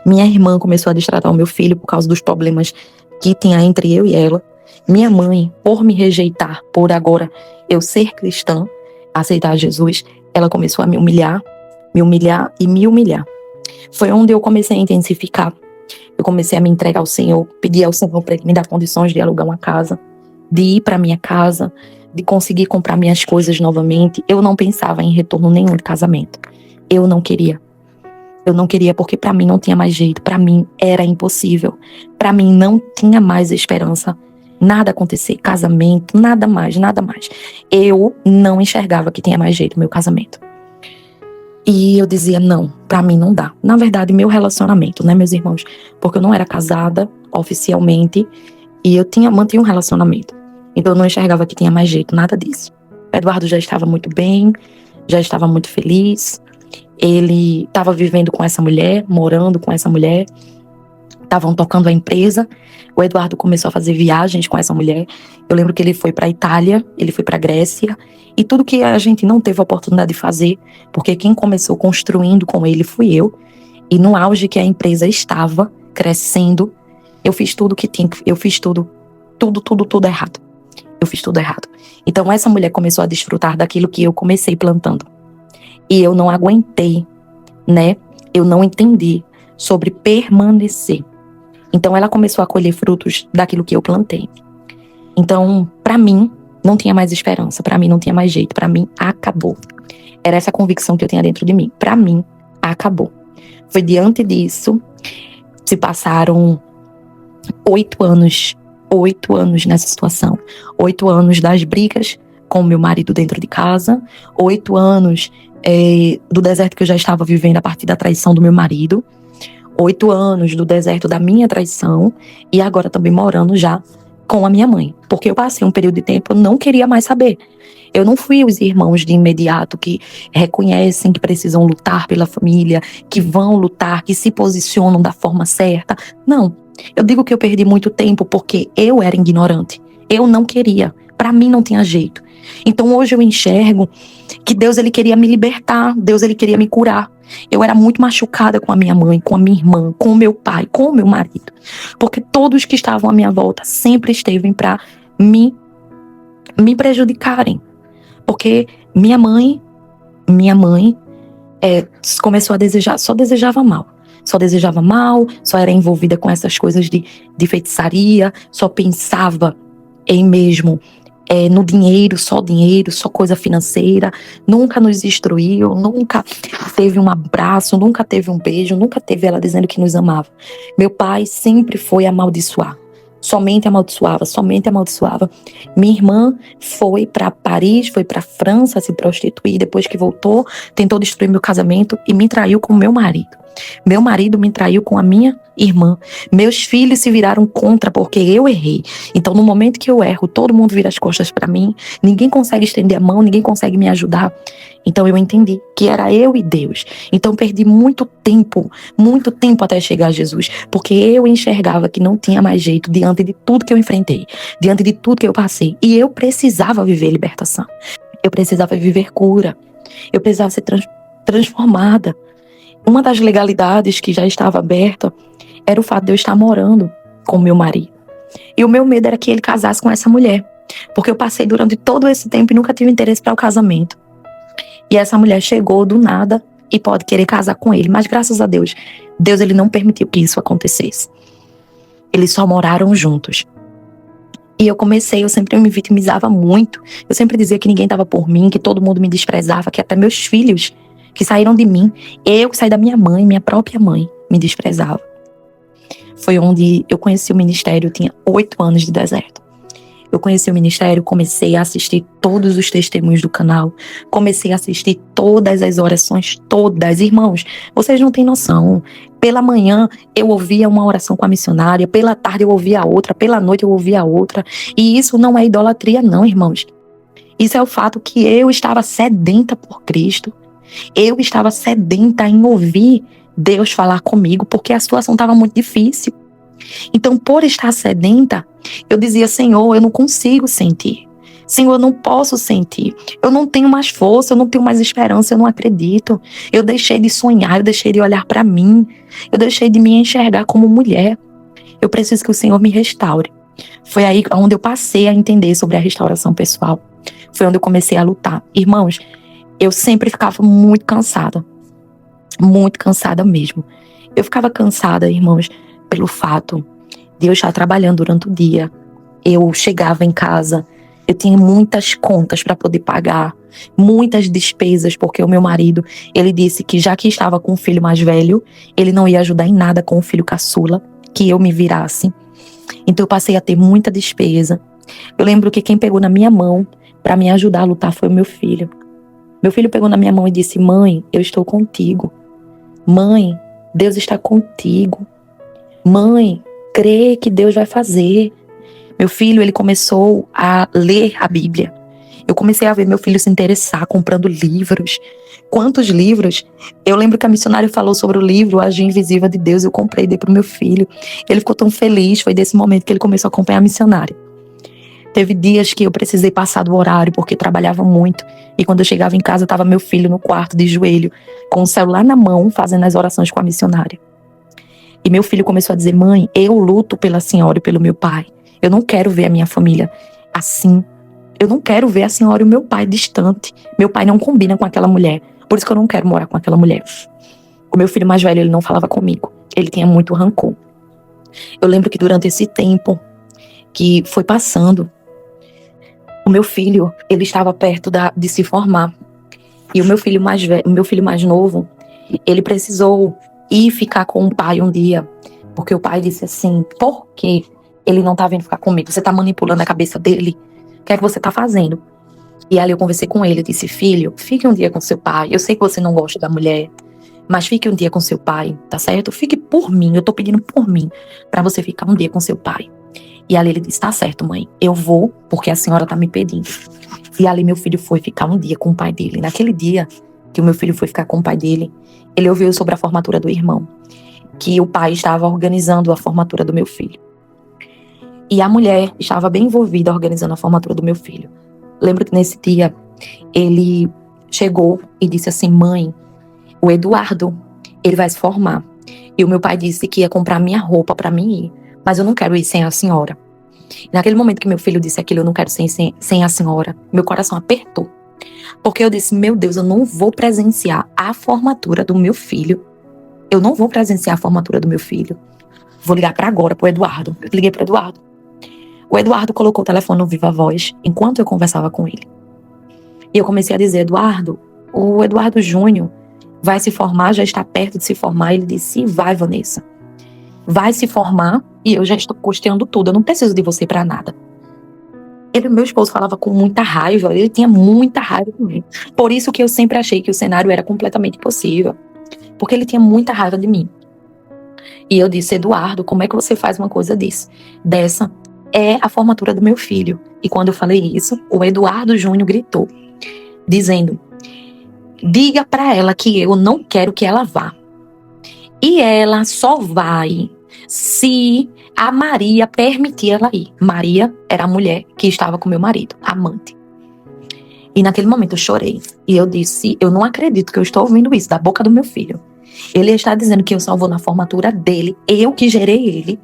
Minha irmã começou a destratar o meu filho por causa dos problemas que tinha entre eu e ela. Minha mãe, por me rejeitar, por agora eu ser cristã, aceitar Jesus, ela começou a me humilhar. me humilhar e me humilhar. Foi onde eu comecei a intensificar. Eu comecei a me entregar ao Senhor, pedir ao Senhor para Ele me dar condições de alugar uma casa, de ir para minha casa, de conseguir comprar minhas coisas novamente. Eu não pensava em retorno nenhum de casamento. Eu não queria. Eu não queria porque para mim não tinha mais jeito. Para mim era impossível. Para mim não tinha mais esperança. Nada acontecer, casamento, nada mais, nada mais. Eu não enxergava que tinha mais jeito no meu casamento. E eu dizia, não, pra mim não dá. Na verdade, meu relacionamento, né, meus irmãos? Porque eu não era casada oficialmente e eu mantinha um relacionamento. Então eu não enxergava que tinha mais jeito, nada disso. Eduardo já estava muito bem, já estava muito feliz. Ele estava vivendo com essa mulher, morando com essa mulher. Estavam tocando a empresa. O Eduardo começou a fazer viagens com essa mulher. Eu lembro que ele foi para a Itália, ele foi para a Grécia. E tudo que a gente não teve a oportunidade de fazer, porque quem começou construindo com ele fui eu. E no auge que a empresa estava crescendo, eu fiz tudo que tinha, eu fiz tudo errado. Eu fiz tudo errado. Então essa mulher começou a desfrutar daquilo que eu comecei plantando. E eu não aguentei, né? Eu não entendi sobre permanecer. Então ela começou a colher frutos daquilo que eu plantei. Então, para mim, não tinha mais esperança, para mim não tinha mais jeito, para mim acabou. Era essa convicção que eu tinha dentro de mim. Para mim, acabou. Foi diante disso, se passaram 8 anos nessa situação. 8 anos das brigas com meu marido dentro de casa, 8 anos do deserto que eu já estava vivendo a partir da traição do meu marido, 8 anos do deserto da minha traição e agora também morando já com a minha mãe. Porque eu passei um período de tempo, eu não queria mais saber. Eu não fui os irmãos de imediato que reconhecem que precisam lutar pela família, que vão lutar, que se posicionam da forma certa. Não. Eu digo que eu perdi muito tempo porque eu era ignorante. Eu não queria. Para mim não tinha jeito. Então hoje eu enxergo que Deus ele queria me libertar. Deus ele queria me curar. Eu era muito machucada com a minha mãe, com a minha irmã, com o meu pai, com o meu marido. Porque todos que estavam à minha volta sempre esteve para me prejudicarem. Porque minha mãe começou a desejar, só desejava mal. Só desejava mal, só era envolvida com essas coisas de feitiçaria, só pensava em mesmo no dinheiro, só coisa financeira, nunca nos instruiu, nunca teve um abraço, nunca teve um beijo, nunca teve ela dizendo que nos amava. Meu pai sempre foi amaldiçoar. Somente amaldiçoava. Minha irmã foi para Paris, foi para França se prostituir. Depois que voltou, tentou destruir meu casamento e me traiu com meu marido. Meu marido me traiu com a minha irmã. Meus filhos se viraram contra porque eu errei. Então, no momento que eu erro, todo mundo vira as costas para mim. Ninguém consegue estender a mão, ninguém consegue me ajudar. Então, eu entendi que era eu e Deus. Então, perdi muito tempo até chegar a Jesus. Porque eu enxergava que não tinha mais jeito diante de tudo que eu enfrentei, diante de tudo que eu passei. E eu precisava viver libertação. Eu precisava viver cura. Eu precisava ser transformada. Uma das legalidades que já estava aberta era o fato de eu estar morando com meu marido. E o meu medo era que ele casasse com essa mulher. Porque eu passei durante todo esse tempo e nunca tive interesse para o casamento. E essa mulher chegou do nada e pode querer casar com ele. Mas graças a Deus, ele não permitiu que isso acontecesse. Eles só moraram juntos. E eu sempre me vitimizava muito. Eu sempre dizia que ninguém estava por mim, que todo mundo me desprezava, que até meus filhos que saíram de mim, eu que saí da minha mãe, minha própria mãe, me desprezava. Foi onde eu conheci o ministério, eu tinha 8 anos de deserto. Eu conheci o ministério, comecei a assistir todos os testemunhos do canal, comecei a assistir todas as orações, todas. Irmãos, vocês não têm noção. Pela manhã eu ouvia uma oração com a missionária, pela tarde eu ouvia a outra, pela noite eu ouvia a outra. E isso não é idolatria não, irmãos. Isso é o fato que eu estava sedenta por Cristo. Eu estava sedenta em ouvir Deus falar comigo, porque a situação estava muito difícil. Então, por estar sedenta, eu dizia, Senhor, eu não consigo sentir. Senhor, eu não posso sentir. Eu não tenho mais força, eu não tenho mais esperança, eu não acredito. Eu deixei de sonhar, eu deixei de olhar para mim. Eu deixei de me enxergar como mulher. Eu preciso que o Senhor me restaure. Foi aí onde eu passei a entender sobre a restauração pessoal. Foi onde eu comecei a lutar. Irmãos, eu sempre ficava muito cansada. muito cansada mesmo. Eu ficava cansada, irmãos, pelo fato de eu estar trabalhando durante o dia. Eu chegava em casa, eu tinha muitas contas para poder pagar, muitas despesas, porque o meu marido, ele disse que já que estava com o filho mais velho, ele não ia ajudar em nada com o filho caçula, que eu me virasse. Então eu passei a ter muita despesa. Eu lembro que quem pegou na minha mão para me ajudar a lutar foi o meu filho. Meu filho pegou na minha mão e disse: mãe, eu estou contigo. Mãe, Deus está contigo. Mãe, crê que Deus vai fazer. Meu filho, ele começou a ler a Bíblia. Eu comecei a ver meu filho se interessar, comprando livros. Quantos livros? Eu lembro que a missionária falou sobre o livro A Agir Invisível de Deus. Eu comprei e dei pro meu filho. Ele ficou tão feliz. Foi desse momento que ele começou a acompanhar a missionária. Teve dias que eu precisei passar do horário, porque trabalhava muito. E quando eu chegava em casa, estava meu filho no quarto, de joelho, com o celular na mão, fazendo as orações com a missionária. E meu filho começou a dizer: mãe, eu luto pela senhora e pelo meu pai. Eu não quero ver a minha família assim. Eu não quero ver a senhora e o meu pai distante. Meu pai não combina com aquela mulher. Por isso que eu não quero morar com aquela mulher. O meu filho mais velho, ele não falava comigo. Ele tinha muito rancor. Eu lembro que durante esse tempo que foi passando, o meu filho, ele estava perto de se formar. E o meu filho mais velho, o meu filho mais novo, ele precisou ir ficar com o pai um dia. Porque o pai disse assim: por que ele não tá vindo ficar comigo? Você tá manipulando a cabeça dele? O que é que você tá fazendo? E ali eu conversei com ele, eu disse: filho, fique um dia com seu pai. Eu sei que você não gosta da mulher, mas fique um dia com seu pai, tá certo? Fique por mim, eu tô pedindo por mim, pra você ficar um dia com seu pai. E ali ele disse: tá certo, mãe, eu vou, porque a senhora tá me pedindo. E ali meu filho foi ficar um dia com o pai dele. Naquele dia que o meu filho foi ficar com o pai dele, ele ouviu sobre a formatura do irmão, que o pai estava organizando a formatura do meu filho. E a mulher estava bem envolvida organizando a formatura do meu filho. Lembro que nesse dia, ele chegou e disse assim: mãe, o Eduardo, ele vai se formar. E o meu pai disse que ia comprar minha roupa para mim ir, mas eu não quero ir sem a senhora. E naquele momento que meu filho disse aquilo: eu não quero sem a senhora, meu coração apertou. Porque eu disse: meu Deus, eu não vou presenciar a formatura do meu filho. Eu não vou presenciar a formatura do meu filho. Vou ligar para agora, pro Eduardo. Eu liguei pro Eduardo. O Eduardo colocou o telefone no viva voz enquanto eu conversava com ele. E eu comecei a dizer: Eduardo, o Eduardo Júnior vai se formar, já está perto de se formar. Ele disse: vai, Vanessa. Vai se formar e eu já estou custeando tudo. Eu não preciso de você para nada. Meu esposo falava com muita raiva. Ele tinha muita raiva comigo. Por isso que eu sempre achei que o cenário era completamente impossível. Porque ele tinha muita raiva de mim. E eu disse: Eduardo, como é que você faz uma coisa dessa? É a formatura do meu filho. E quando eu falei isso, o Eduardo Júnior gritou, dizendo: diga para ela que eu não quero que ela vá. E ela só vai se a Maria permitir ela ir. Maria era a mulher que estava com meu marido, amante. E naquele momento eu chorei. E eu disse: eu não acredito que eu estou ouvindo isso da boca do meu filho. Ele está dizendo que eu só vou na formatura dele, eu que gerei ele,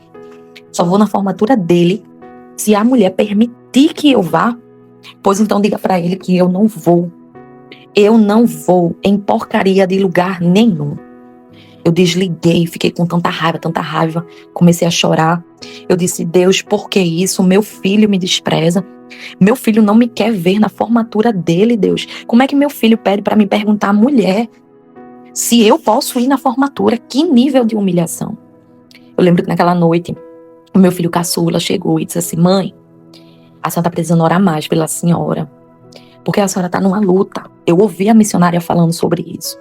só vou na formatura dele se a mulher permitir que eu vá. Pois então diga para ele que eu não vou. Eu não vou em porcaria de lugar nenhum. Eu desliguei, fiquei com tanta raiva, comecei a chorar. Eu disse: Deus, por que isso? Meu filho me despreza. Meu filho não me quer ver na formatura dele, Deus. Como é que meu filho pede para me perguntar, mulher, se eu posso ir na formatura? Que nível de humilhação. Eu lembro que naquela noite, o meu filho caçula chegou e disse assim: mãe, a senhora tá precisando orar mais pela senhora, porque a senhora tá numa luta. Eu ouvi a missionária falando sobre isso.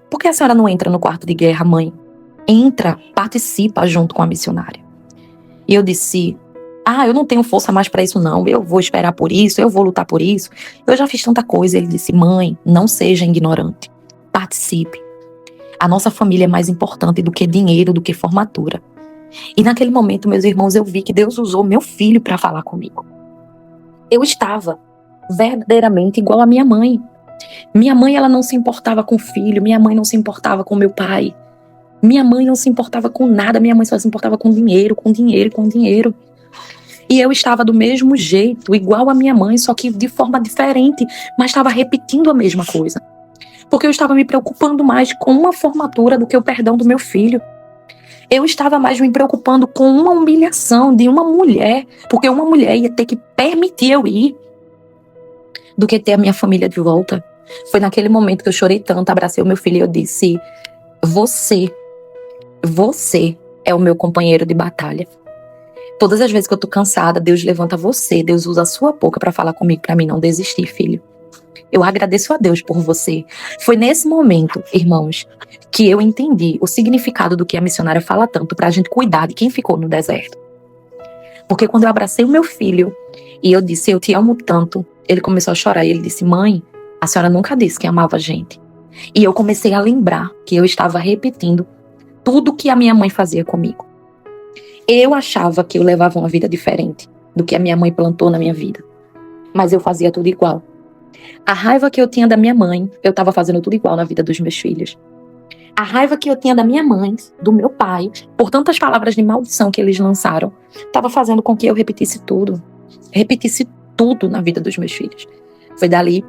Por que a senhora não entra no quarto de guerra, mãe? Entra, participa junto com a missionária. E eu disse: eu não tenho força mais para isso não, eu vou esperar por isso, eu vou lutar por isso. Eu já fiz tanta coisa. Ele disse: mãe, não seja ignorante, participe. A nossa família é mais importante do que dinheiro, do que formatura. E naquele momento, meus irmãos, eu vi que Deus usou meu filho para falar comigo. Eu estava verdadeiramente igual a minha mãe. Minha mãe, ela não se importava com o filho. Minha mãe não se importava com meu pai. Minha mãe não se importava com nada. Minha mãe só se importava com dinheiro. E eu estava do mesmo jeito, igual a minha mãe, só que de forma diferente, mas estava repetindo a mesma coisa. Porque eu estava me preocupando mais com uma formatura do que o perdão do meu filho. Eu estava mais me preocupando com uma humilhação de uma mulher, porque uma mulher ia ter que permitir eu ir, do que ter a minha família de volta. Foi naquele momento que eu chorei tanto, abracei o meu filho e eu disse: você é o meu companheiro de batalha. Todas as vezes que eu tô cansada, Deus levanta você, Deus usa a sua boca para falar comigo, para mim não desistir, filho. Eu agradeço a Deus por você. Foi nesse momento, irmãos, que eu entendi o significado do que a missionária fala tanto, pra gente cuidar de quem ficou no deserto. Porque quando eu abracei o meu filho e eu disse: eu te amo tanto, ele começou a chorar e ele disse: mãe, a senhora nunca disse que amava a gente. E eu comecei a lembrar que eu estava repetindo tudo que a minha mãe fazia comigo. Eu achava que eu levava uma vida diferente do que a minha mãe plantou na minha vida. Mas eu fazia tudo igual. A raiva que eu tinha da minha mãe, eu estava fazendo tudo igual na vida dos meus filhos. A raiva que eu tinha da minha mãe, do meu pai, por tantas palavras de maldição que eles lançaram, estava fazendo com que eu repetisse tudo na vida dos meus filhos. Foi dali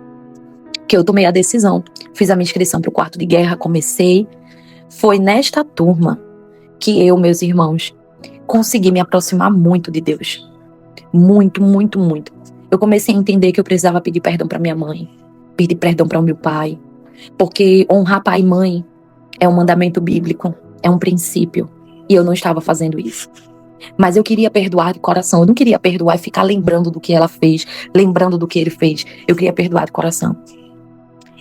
que eu tomei a decisão. Fiz a minha inscrição para o quarto de guerra, comecei. Foi nesta turma que eu, meus irmãos, consegui me aproximar muito de Deus. Muito, muito, muito. Eu comecei a entender que eu precisava pedir perdão para minha mãe, pedir perdão para o meu pai, porque honrar pai e mãe é um mandamento bíblico, é um princípio, e eu não estava fazendo isso. Mas eu queria perdoar de coração, eu não queria perdoar e ficar lembrando do que ela fez, lembrando do que ele fez. Eu queria perdoar de coração.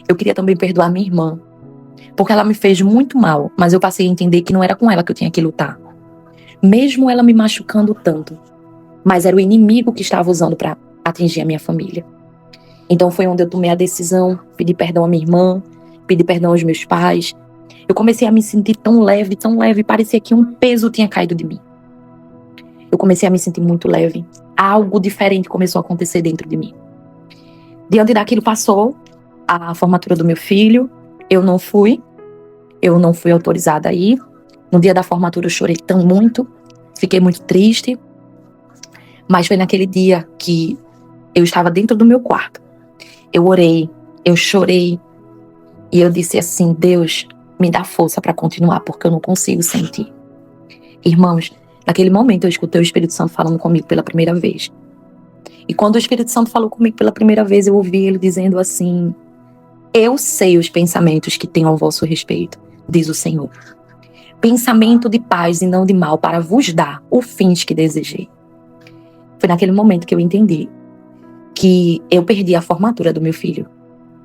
Eu queria também perdoar minha irmã, porque ela me fez muito mal, mas eu passei a entender que não era com ela que eu tinha que lutar. Mesmo ela me machucando tanto, mas era o inimigo que estava usando para atingir a minha família. Então foi onde eu tomei a decisão, pedi perdão à minha irmã, pedi perdão aos meus pais. Eu comecei a me sentir tão leve, parecia que um peso tinha caído de mim. Eu comecei a me sentir muito leve. Algo diferente começou a acontecer dentro de mim. Diante daquilo passou a formatura do meu filho, eu não fui autorizada a ir. No dia da formatura eu chorei muito, fiquei muito triste. Mas foi naquele dia que eu estava dentro do meu quarto. Eu orei, eu chorei. E eu disse assim: Deus, me dá força para continuar, porque eu não consigo sentir. Irmãos, naquele momento eu escutei o Espírito Santo falando comigo pela primeira vez. E quando o Espírito Santo falou comigo pela primeira vez, eu ouvi ele dizendo assim: eu sei os pensamentos que tenho ao vosso respeito, diz o Senhor. Pensamento de paz e não de mal, para vos dar o fins que desejei. Foi naquele momento que eu entendi que eu perdi a formatura do meu filho,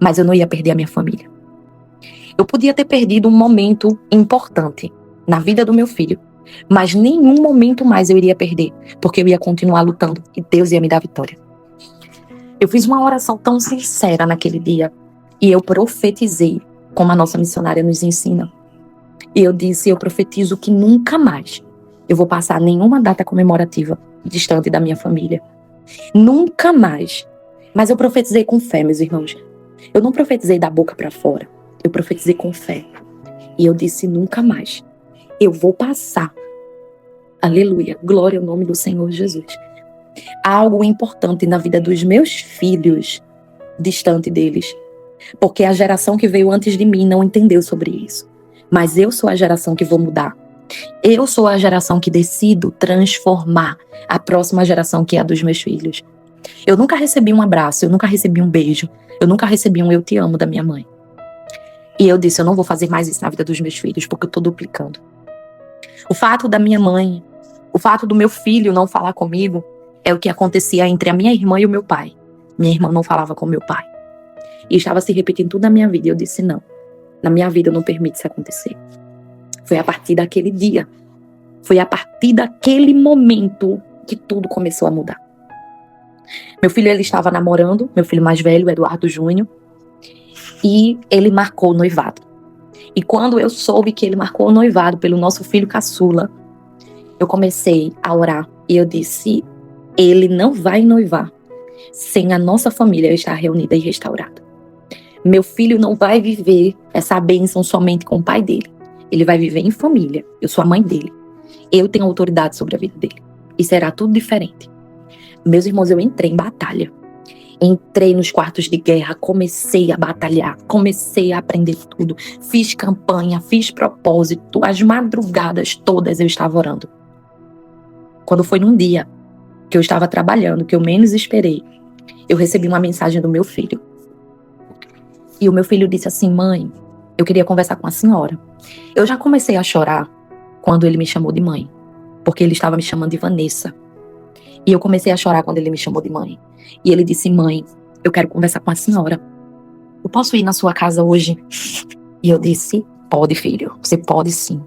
mas eu não ia perder a minha família. Eu podia ter perdido um momento importante na vida do meu filho, mas nenhum momento mais eu iria perder, porque eu ia continuar lutando e Deus ia me dar vitória. Eu fiz uma oração tão sincera naquele dia e eu profetizei, como a nossa missionária nos ensina. E eu disse: eu profetizo que nunca mais eu vou passar nenhuma data comemorativa distante da minha família. Nunca mais. Mas eu profetizei com fé, meus irmãos. Eu não profetizei da boca para fora. Eu profetizei com fé. E eu disse: nunca mais. Eu vou passar. Aleluia. Glória ao nome do Senhor Jesus. Algo importante na vida dos meus filhos, distante deles. Porque a geração que veio antes de mim não entendeu sobre isso. Mas eu sou a geração que vou mudar. Eu sou a geração que decido transformar a próxima geração, que é a dos meus filhos. Eu nunca recebi um abraço, eu nunca recebi um beijo, eu nunca recebi um eu te amo da minha mãe. E eu disse: eu não vou fazer mais isso na vida dos meus filhos, porque eu tô duplicando. O fato da minha mãe, o fato do meu filho não falar comigo, é o que acontecia entre a minha irmã e o meu pai. Minha irmã não falava com meu pai. E estava se repetindo tudo na minha vida. E eu disse: não, na minha vida eu não permito isso acontecer. Foi a partir daquele dia, foi a partir daquele momento que tudo começou a mudar. Meu filho, ele estava namorando, meu filho mais velho, Eduardo Júnior, e ele marcou o noivado. E quando eu soube que ele marcou o noivado pelo nosso filho caçula, eu comecei a orar e eu disse: ele não vai noivar sem a nossa família estar reunida e restaurada. Meu filho não vai viver essa bênção somente com o pai dele. Ele vai viver em família. Eu sou a mãe dele. Eu tenho autoridade sobre a vida dele. E será tudo diferente. Meus irmãos, eu entrei em batalha. Entrei nos quartos de guerra, comecei a batalhar, comecei a aprender tudo. Fiz campanha, fiz propósito, as madrugadas todas eu estava orando. Quando foi num dia que eu estava trabalhando, que eu menos esperei, eu recebi uma mensagem do meu filho. E o meu filho disse assim: mãe, eu queria conversar com a senhora. Eu já comecei a chorar quando ele me chamou de mãe, porque ele estava me chamando de Vanessa. E eu comecei a chorar quando ele me chamou de mãe. E ele disse: mãe, eu quero conversar com a senhora. Eu posso ir na sua casa hoje? E eu disse: pode, filho, você pode sim.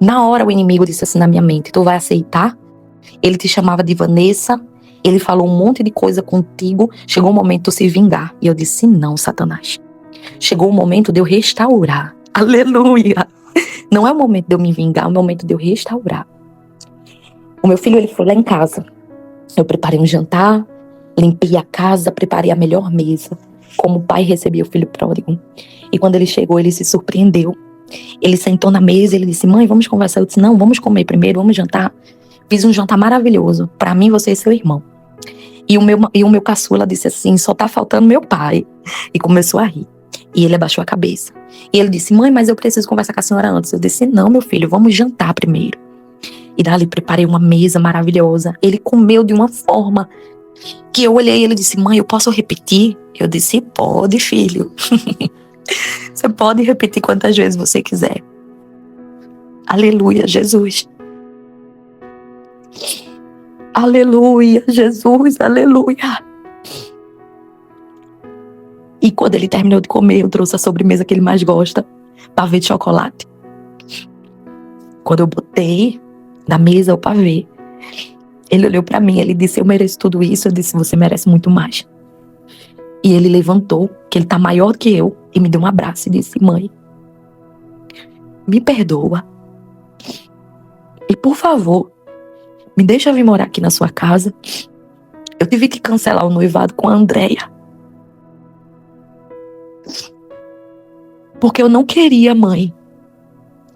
Na hora o inimigo disse assim na minha mente: tu vai aceitar? Ele te chamava de Vanessa, ele falou um monte de coisa contigo, chegou o momento de tu se vingar. E eu disse: não, Satanás. Chegou o momento de eu restaurar. Aleluia! Não é o momento de eu me vingar, é o momento de eu restaurar. O meu filho, ele foi lá em casa. Eu preparei um jantar, limpei a casa, preparei a melhor mesa, como o pai recebia o filho pródigo. E quando ele chegou, ele se surpreendeu. Ele sentou na mesa, ele disse: mãe, vamos conversar. Eu disse: não, vamos comer primeiro, vamos jantar. Fiz um jantar maravilhoso, para mim, você e seu irmão. E o meu caçula disse assim: só tá faltando meu pai. E começou a rir. E ele abaixou a cabeça. E ele disse: mãe, mas eu preciso conversar com a senhora antes. Eu disse: não, meu filho, vamos jantar primeiro. E dali preparei uma mesa maravilhosa. Ele comeu de uma forma que eu olhei e ele disse: mãe, eu posso repetir? Eu disse: pode, filho. Você pode repetir quantas vezes você quiser. Aleluia, Jesus. Aleluia, Jesus, aleluia. E quando ele terminou de comer, eu trouxe a sobremesa que ele mais gosta, pavê de chocolate. Quando eu botei na mesa o pavê, ele olhou pra mim, ele disse: eu mereço tudo isso. Eu disse: você merece muito mais. E ele levantou, que ele tá maior que eu, e me deu um abraço e disse: mãe, me perdoa. E por favor, me deixa vir morar aqui na sua casa. Eu tive que cancelar o noivado com a Andréia. Porque eu não queria, mãe,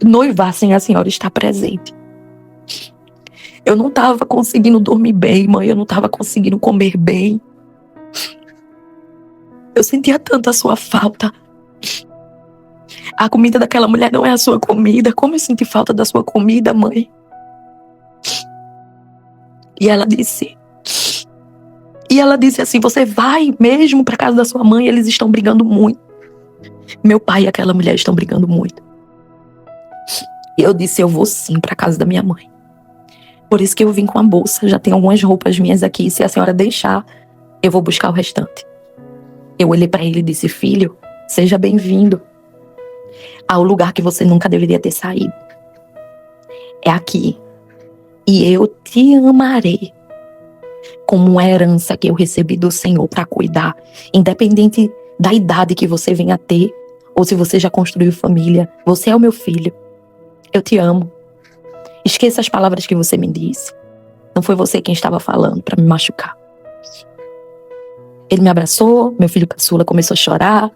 noivar sem a senhora estar presente. Eu não estava conseguindo dormir bem, mãe. Eu não estava conseguindo comer bem. Eu sentia tanto a sua falta. A comida daquela mulher não é a sua comida. Como eu senti falta da sua comida, mãe? E ela disse assim: você vai mesmo para casa da sua mãe? Eles estão brigando muito. Meu pai e aquela mulher estão brigando muito. E eu disse: eu vou sim para casa da minha mãe. Por isso que eu vim com a bolsa. Já tem algumas roupas minhas aqui. Se a senhora deixar, eu vou buscar o restante. Eu olhei para ele e disse: filho, seja bem-vindo ao lugar que você nunca deveria ter saído. É aqui. E eu te amarei como uma herança que eu recebi do Senhor para cuidar, independente da idade que você venha a ter, ou se você já construiu família. Você é o meu filho. Eu te amo. Esqueça as palavras que você me disse. Não foi você quem estava falando para me machucar. Ele me abraçou, meu filho caçula começou a chorar.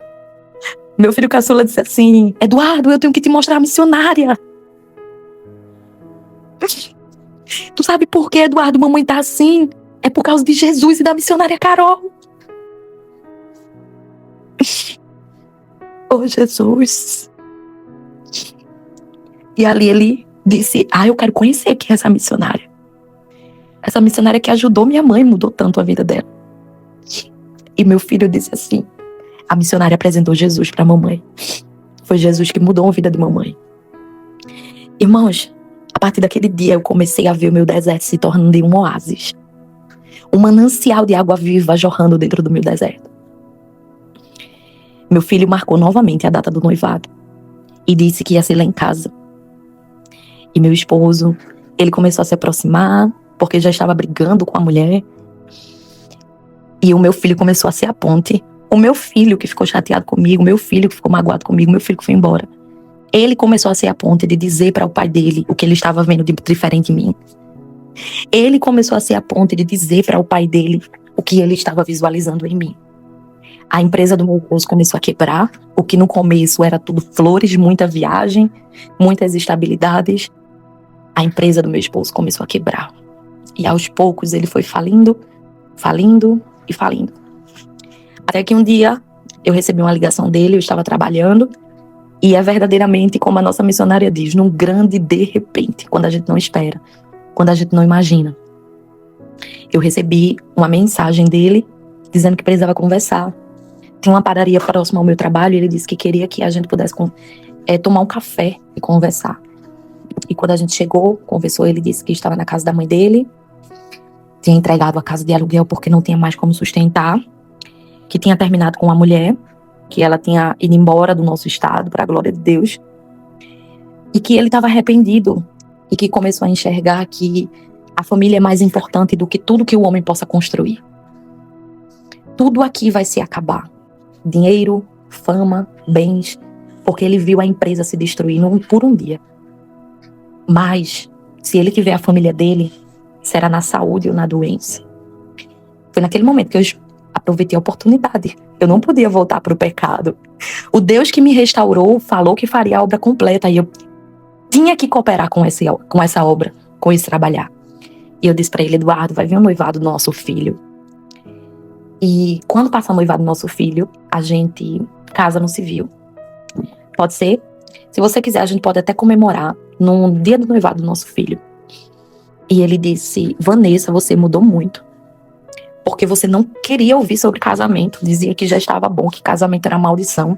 Meu filho caçula disse assim: Eduardo, eu tenho que te mostrar a missionária. Tu sabe por que, Eduardo, mamãe tá assim? É por causa de Jesus e da missionária Carol. Oh, Jesus. E ali ele disse: eu quero conhecer quem é essa missionária. Essa missionária que ajudou minha mãe, mudou tanto a vida dela. E meu filho disse assim: a missionária apresentou Jesus para a mamãe. Foi Jesus que mudou a vida de mamãe. Irmãos, a partir daquele dia eu comecei a ver o meu deserto se tornando um oásis. Um manancial de água viva jorrando dentro do meu deserto. Meu filho marcou novamente a data do noivado e disse que ia ser lá em casa. E meu esposo, ele começou a se aproximar porque já estava brigando com a mulher. E o meu filho começou a ser a ponte. O meu filho que ficou chateado comigo, meu filho que ficou magoado comigo, meu filho que foi embora. Ele começou a ser a ponte de dizer para o pai dele o que ele estava vendo de diferente em mim. Ele começou a ser a ponte de dizer para o pai dele o que ele estava visualizando em mim. A empresa do meu esposo começou a quebrar. O que no começo era tudo flores, muita viagem, muitas estabilidades. A empresa do meu esposo começou a quebrar. E aos poucos ele foi falindo e falindo. Até que um dia eu recebi uma ligação dele, eu estava trabalhando, e é verdadeiramente como a nossa missionária diz, num grande de repente, quando a gente não espera, quando a gente não imagina. Eu recebi uma mensagem dele dizendo que precisava conversar. Tinha uma padaria próxima ao meu trabalho e ele disse que queria que a gente pudesse tomar um café e conversar. E quando a gente chegou, conversou, ele disse que estava na casa da mãe dele, tinha entregado a casa de aluguel porque não tinha mais como sustentar, que tinha terminado com uma mulher, que ela tinha ido embora do nosso estado, para a glória de Deus, e que ele estava arrependido, e que começou a enxergar que a família é mais importante do que tudo que o homem possa construir. Tudo aqui vai se acabar. Dinheiro, fama, bens, porque ele viu a empresa se destruir por um dia. Mas, se ele tiver a família dele, será na saúde ou na doença. Foi naquele momento que eu aproveitei a oportunidade. Eu não podia voltar para o pecado. O Deus que me restaurou falou que faria a obra completa e eu tinha que cooperar com essa obra, com esse trabalhar. E eu disse para ele: Eduardo, vai vir o noivado do nosso filho. E quando passa o noivado do nosso filho, a gente casa no civil. Pode ser? Se você quiser, a gente pode até comemorar no dia do noivado do nosso filho. E ele disse: Vanessa, você mudou muito. Porque você não queria ouvir sobre casamento. Dizia que já estava bom, que casamento era maldição.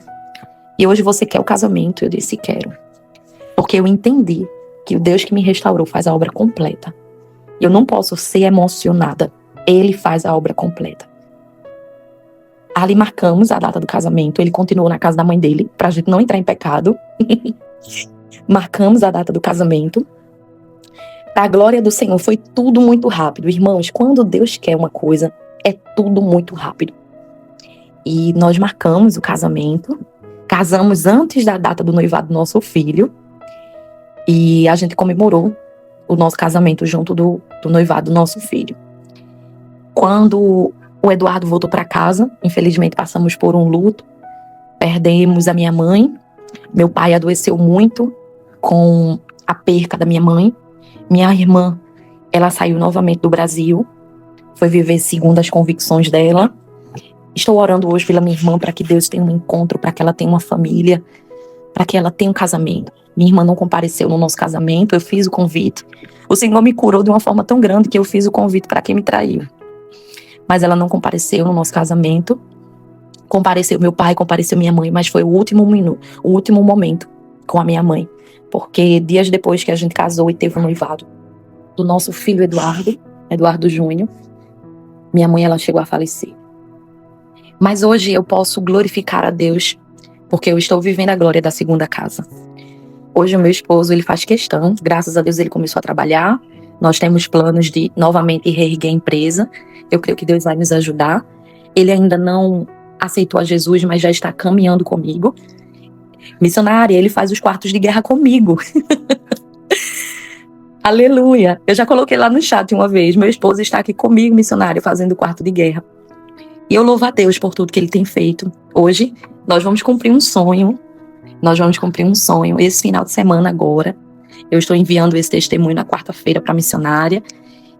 E hoje você quer o casamento. Eu disse: quero. Porque eu entendi que o Deus que me restaurou faz a obra completa. E eu não posso ser emocionada. Ele faz a obra completa. Ali marcamos a data do casamento. Ele continuou na casa da mãe dele, pra gente não entrar em pecado. Marcamos a data do casamento. Pra glória do Senhor, foi tudo muito rápido. Irmãos, quando Deus quer uma coisa, é tudo muito rápido. E nós marcamos o casamento. Casamos antes da data do noivado do nosso filho. E a gente comemorou o nosso casamento junto do noivado do nosso filho. Quando o Eduardo voltou para casa, infelizmente passamos por um luto. Perdemos a minha mãe. Meu pai adoeceu muito com a perca da minha mãe. Minha irmã, ela saiu novamente do Brasil. Foi viver segundo as convicções dela. Estou orando hoje pela minha irmã para que Deus tenha um encontro, para que ela tenha uma família, para que ela tenha um casamento. Minha irmã não compareceu no nosso casamento, eu fiz o convite. O Senhor me curou de uma forma tão grande que eu fiz o convite para quem me traiu. Mas ela não compareceu no nosso casamento. Compareceu meu pai, compareceu minha mãe, mas foi o último momento com a minha mãe. Porque dias depois que a gente casou e teve o noivado do nosso filho Eduardo Júnior, minha mãe ela chegou a falecer. Mas hoje eu posso glorificar a Deus, porque eu estou vivendo a glória da segunda casa. Hoje o meu esposo, ele faz questão, graças a Deus ele começou a trabalhar, nós temos planos de novamente reerguer a empresa, eu creio que Deus vai nos ajudar. Ele ainda não aceitou a Jesus, mas já está caminhando comigo. Missionária, ele faz os quartos de guerra comigo. Aleluia! Eu já coloquei lá no chat uma vez, meu esposo está aqui comigo, missionária, fazendo o quarto de guerra. E eu louvo a Deus por tudo que ele tem feito. Hoje, nós vamos cumprir um sonho. Esse final de semana agora. Eu estou enviando esse testemunho na quarta-feira para a missionária.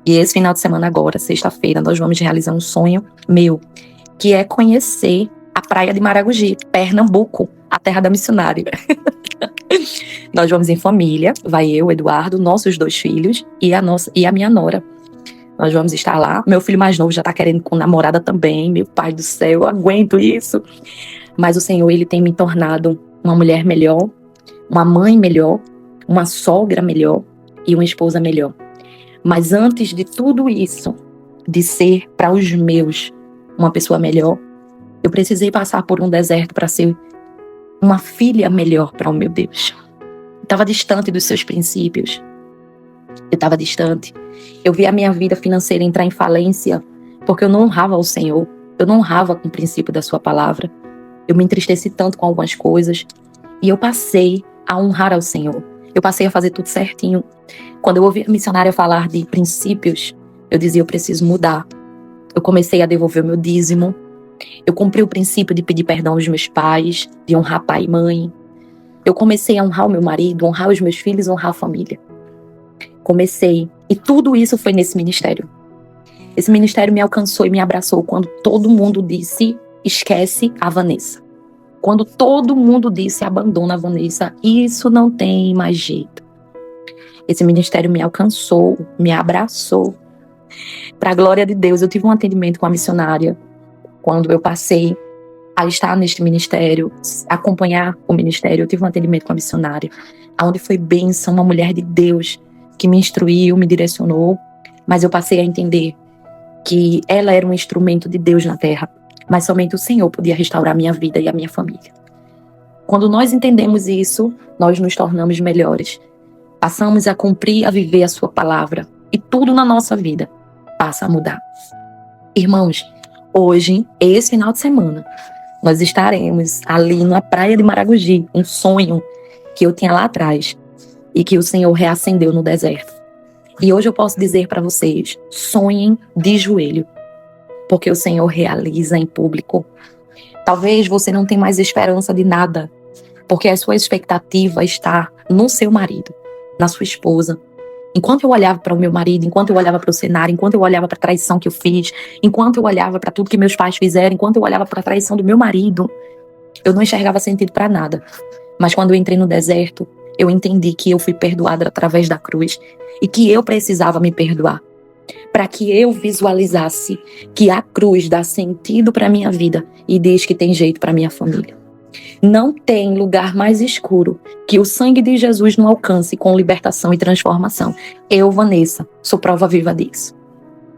E esse final de semana agora, sexta-feira, nós vamos realizar um sonho meu, que é conhecer a praia de Maragogi, Pernambuco, a terra da missionária. Nós vamos em família, vai eu, Eduardo, nossos 2 filhos e a minha nora. Nós vamos estar lá. Meu filho mais novo já está querendo com namorada também. Meu pai do céu, eu aguento isso. Mas o Senhor, ele tem me tornado uma mulher melhor, uma mãe melhor, uma sogra melhor e uma esposa melhor. Mas antes de tudo isso, de ser para os meus uma pessoa melhor, eu precisei passar por um deserto para ser uma filha melhor para o meu Deus. Eu estava distante dos seus princípios. Eu estava distante. Eu vi a minha vida financeira entrar em falência porque eu não honrava o Senhor. Eu não honrava com o princípio da sua palavra. Eu me entristeci tanto com algumas coisas. E eu passei a honrar ao Senhor. Eu passei a fazer tudo certinho. Quando eu ouvi a missionária falar de princípios, eu dizia: eu preciso mudar. Eu comecei a devolver o meu dízimo. Eu cumpri o princípio de pedir perdão aos meus pais, de honrar pai e mãe. Eu comecei a honrar o meu marido, honrar os meus filhos, honrar a família. Comecei. E tudo isso foi nesse ministério. Esse ministério me alcançou e me abraçou quando todo mundo disse esquece a Vanessa. Quando todo mundo disse abandona a Vanessa, isso não tem mais jeito. Esse ministério me alcançou, me abraçou. Para a glória de Deus, eu tive um atendimento com a missionária quando eu passei a estar neste ministério, acompanhar o ministério. Eu tive um atendimento com a missionária, onde foi bênção, uma mulher de Deus que me instruiu, me direcionou, mas eu passei a entender que ela era um instrumento de Deus na terra, mas somente o Senhor podia restaurar a minha vida e a minha família. Quando nós entendemos isso, nós nos tornamos melhores. Passamos a cumprir, a viver a sua palavra, e tudo na nossa vida passa a mudar. Irmãos, hoje, esse final de semana, nós estaremos ali na praia de Maragogi, um sonho que eu tinha lá atrás e que o Senhor reacendeu no deserto. E hoje eu posso dizer para vocês, sonhem de joelho, porque o Senhor realiza em público. Talvez você não tenha mais esperança de nada, porque a sua expectativa está no seu marido, na sua esposa. Enquanto eu olhava para o meu marido, enquanto eu olhava para o cenário, enquanto eu olhava para a traição que eu fiz, enquanto eu olhava para tudo que meus pais fizeram, enquanto eu olhava para a traição do meu marido, eu não enxergava sentido para nada. Mas quando eu entrei no deserto, eu entendi que eu fui perdoada através da cruz e que eu precisava me perdoar, para que eu visualizasse que a cruz dá sentido para a minha vida e diz que tem jeito para a minha família. Não tem lugar mais escuro que o sangue de Jesus não alcance com libertação e transformação. Eu, Vanessa, sou prova viva disso.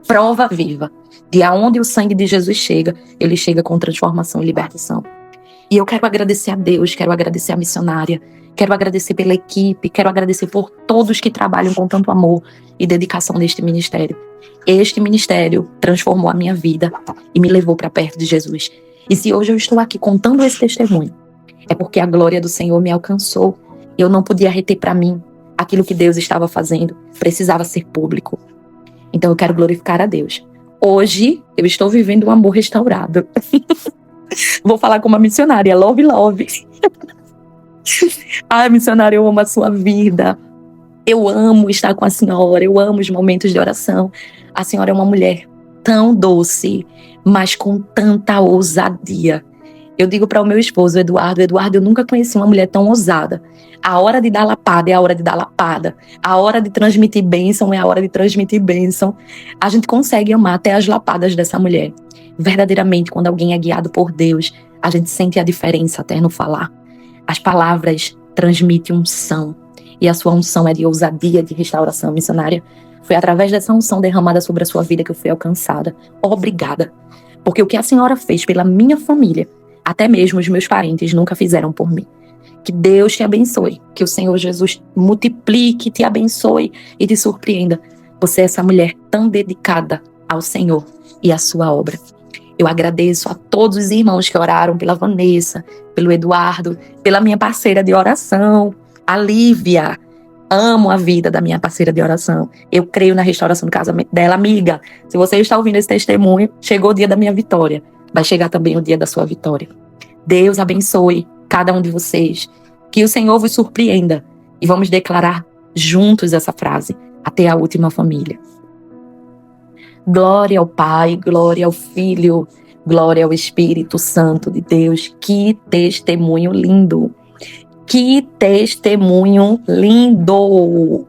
Prova viva de aonde o sangue de Jesus chega, ele chega com transformação e libertação. E eu quero agradecer a Deus, quero agradecer a missionária, quero agradecer pela equipe, quero agradecer por todos que trabalham com tanto amor e dedicação neste ministério. Este ministério transformou a minha vida e me levou para perto de Jesus. E se hoje eu estou aqui contando esse testemunho, é porque a glória do Senhor me alcançou. Eu não podia reter para mim aquilo que Deus estava fazendo, precisava ser público. Então eu quero glorificar a Deus. Hoje eu estou vivendo um amor restaurado. Vou falar como uma missionária, love, love. Ai, missionária, eu amo a sua vida. Eu amo estar com a senhora, eu amo os momentos de oração. A senhora é uma mulher tão doce, mas com tanta ousadia. Eu digo para o meu esposo, Eduardo, eu nunca conheci uma mulher tão ousada. A hora de dar lapada é a hora de dar lapada. A hora de transmitir bênção é a hora de transmitir bênção. A gente consegue amar até as lapadas dessa mulher. Verdadeiramente, quando alguém é guiado por Deus, a gente sente a diferença até no falar. As palavras transmitem unção. E a sua unção é de ousadia, de restauração missionária. Foi através dessa unção derramada sobre a sua vida que eu fui alcançada. Obrigada. Porque o que a senhora fez pela minha família, até mesmo os meus parentes nunca fizeram por mim. Que Deus te abençoe. Que o Senhor Jesus multiplique, te abençoe e te surpreenda. Você é essa mulher tão dedicada ao Senhor e à sua obra. Eu agradeço a todos os irmãos que oraram pela Vanessa, pelo Eduardo, pela minha parceira de oração, a Lívia. Amo a vida da minha parceira de oração. Eu creio na restauração do casamento dela. Amiga, se você está ouvindo esse testemunho, chegou o dia da minha vitória. Vai chegar também o dia da sua vitória. Deus abençoe cada um de vocês. Que o Senhor vos surpreenda. E vamos declarar juntos essa frase. Até a última família. Glória ao Pai, glória ao Filho, glória ao Espírito Santo de Deus. Que testemunho lindo. Que testemunho lindo.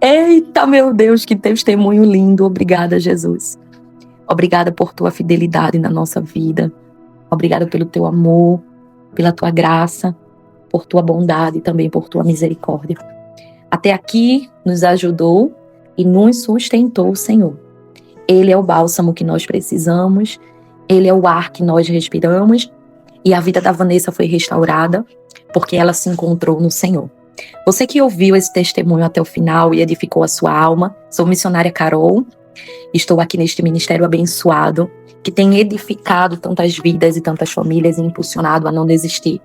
Eita, meu Deus, que testemunho lindo. Obrigada, Jesus. Obrigada por tua fidelidade na nossa vida. Obrigada pelo teu amor, pela tua graça, por tua bondade e também por tua misericórdia. Até aqui nos ajudou e nos sustentou o Senhor. Ele é o bálsamo que nós precisamos, Ele é o ar que nós respiramos e a vida da Vanessa foi restaurada porque ela se encontrou no Senhor. Você que ouviu esse testemunho até o final e edificou a sua alma, sou missionária Carol, estou aqui neste ministério abençoado que tem edificado tantas vidas e tantas famílias e impulsionado a não desistir.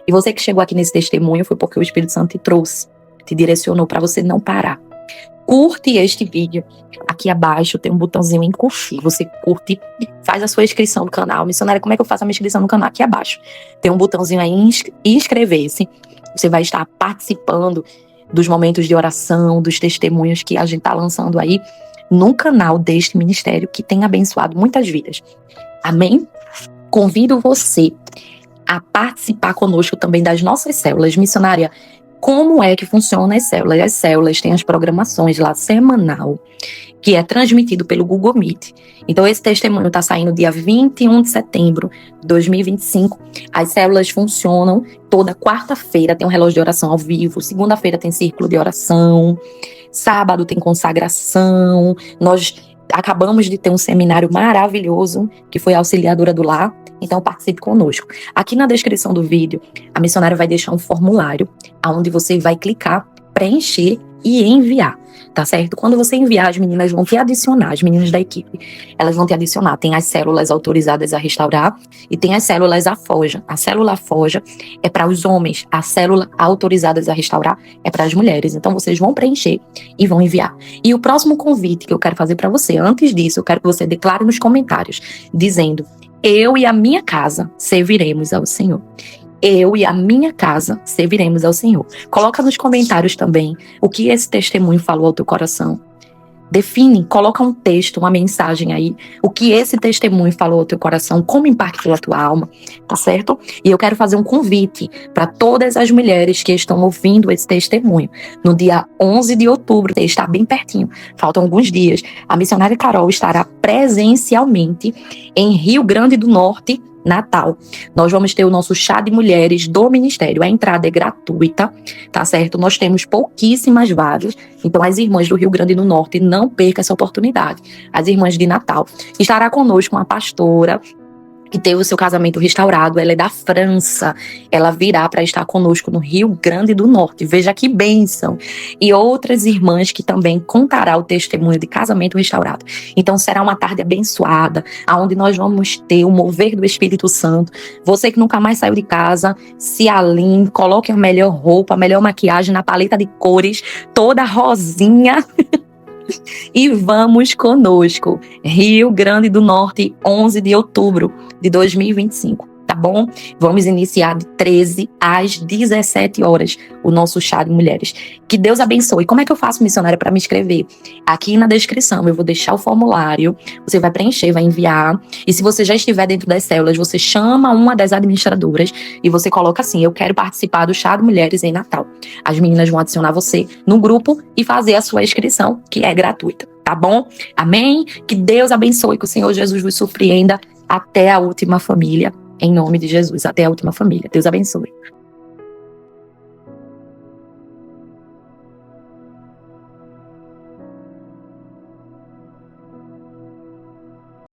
E você que chegou aqui nesse testemunho foi porque o Espírito Santo te trouxe, te direcionou para você não parar. Curte este vídeo. Aqui abaixo tem um botãozinho em curtir. Você curte, faz a sua inscrição no canal. Missionária, como é que eu faço a minha inscrição no canal? Aqui abaixo tem um botãozinho aí, inscrever-se. Você vai estar participando dos momentos de oração, dos testemunhos que a gente está lançando aí no canal deste ministério que tem abençoado muitas vidas. Amém? Convido você a participar conosco também das nossas células. Missionária, como é que funcionam as células? As células têm as programações lá semanal, que é transmitido pelo Google Meet. Então, esse testemunho está saindo dia 21 de setembro de 2025. As células funcionam toda quarta-feira, tem um relógio de oração ao vivo, segunda-feira tem círculo de oração, sábado tem consagração. Nós acabamos de ter um seminário maravilhoso, que foi a Auxiliadora do Lar. Então, participe conosco. Aqui na descrição do vídeo, a missionária vai deixar um formulário, onde você vai clicar, preencher e enviar, tá certo? Quando você enviar, as meninas vão te adicionar, as meninas da equipe, elas vão te adicionar. Tem as células autorizadas a restaurar e tem as células AFOJA. A célula AFOJA é para os homens, a célula autorizadas a restaurar é para as mulheres. Então, vocês vão preencher e vão enviar. E o próximo convite que eu quero fazer para você, antes disso, eu quero que você declare nos comentários, dizendo: eu e a minha casa serviremos ao Senhor. Eu e a minha casa serviremos ao Senhor. Coloca nos comentários também o que esse testemunho falou ao teu coração. Define, coloca um texto, uma mensagem aí, o que esse testemunho falou ao teu coração, como impactou a tua alma, tá certo? E eu quero fazer um convite para todas as mulheres que estão ouvindo esse testemunho. No dia 11 de outubro, está bem pertinho, faltam alguns dias, a missionária Carol estará presencialmente em Rio Grande do Norte, Natal. Nós vamos ter o nosso chá de mulheres do ministério. A entrada é gratuita, tá certo? Nós temos pouquíssimas vagas, então as irmãs do Rio Grande do Norte, não percam essa oportunidade. As irmãs de Natal. Estará conosco uma pastora que teve o seu casamento restaurado, ela é da França, ela virá para estar conosco no Rio Grande do Norte, veja que bênção, e outras irmãs que também contará o testemunho de casamento restaurado. Então será uma tarde abençoada, onde nós vamos ter o mover do Espírito Santo. Você que nunca mais saiu de casa, se alinhe, coloque a melhor roupa, a melhor maquiagem na paleta de cores, toda rosinha, e vamos conosco. Rio Grande do Norte, 11 de outubro de 2025, tá bom? Vamos iniciar de 13 às 17 horas o nosso chá de mulheres. Que Deus abençoe. Como é que eu faço, missionária, para me inscrever? Aqui na descrição eu vou deixar o formulário, você vai preencher, vai enviar, e se você já estiver dentro das células, você chama uma das administradoras e você coloca assim: eu quero participar do chá de mulheres em Natal. As meninas vão adicionar você no grupo e fazer a sua inscrição, que é gratuita, tá bom? Amém? Que Deus abençoe, que o Senhor Jesus vos surpreenda até a última família, em nome de Jesus, até a última família. Deus abençoe.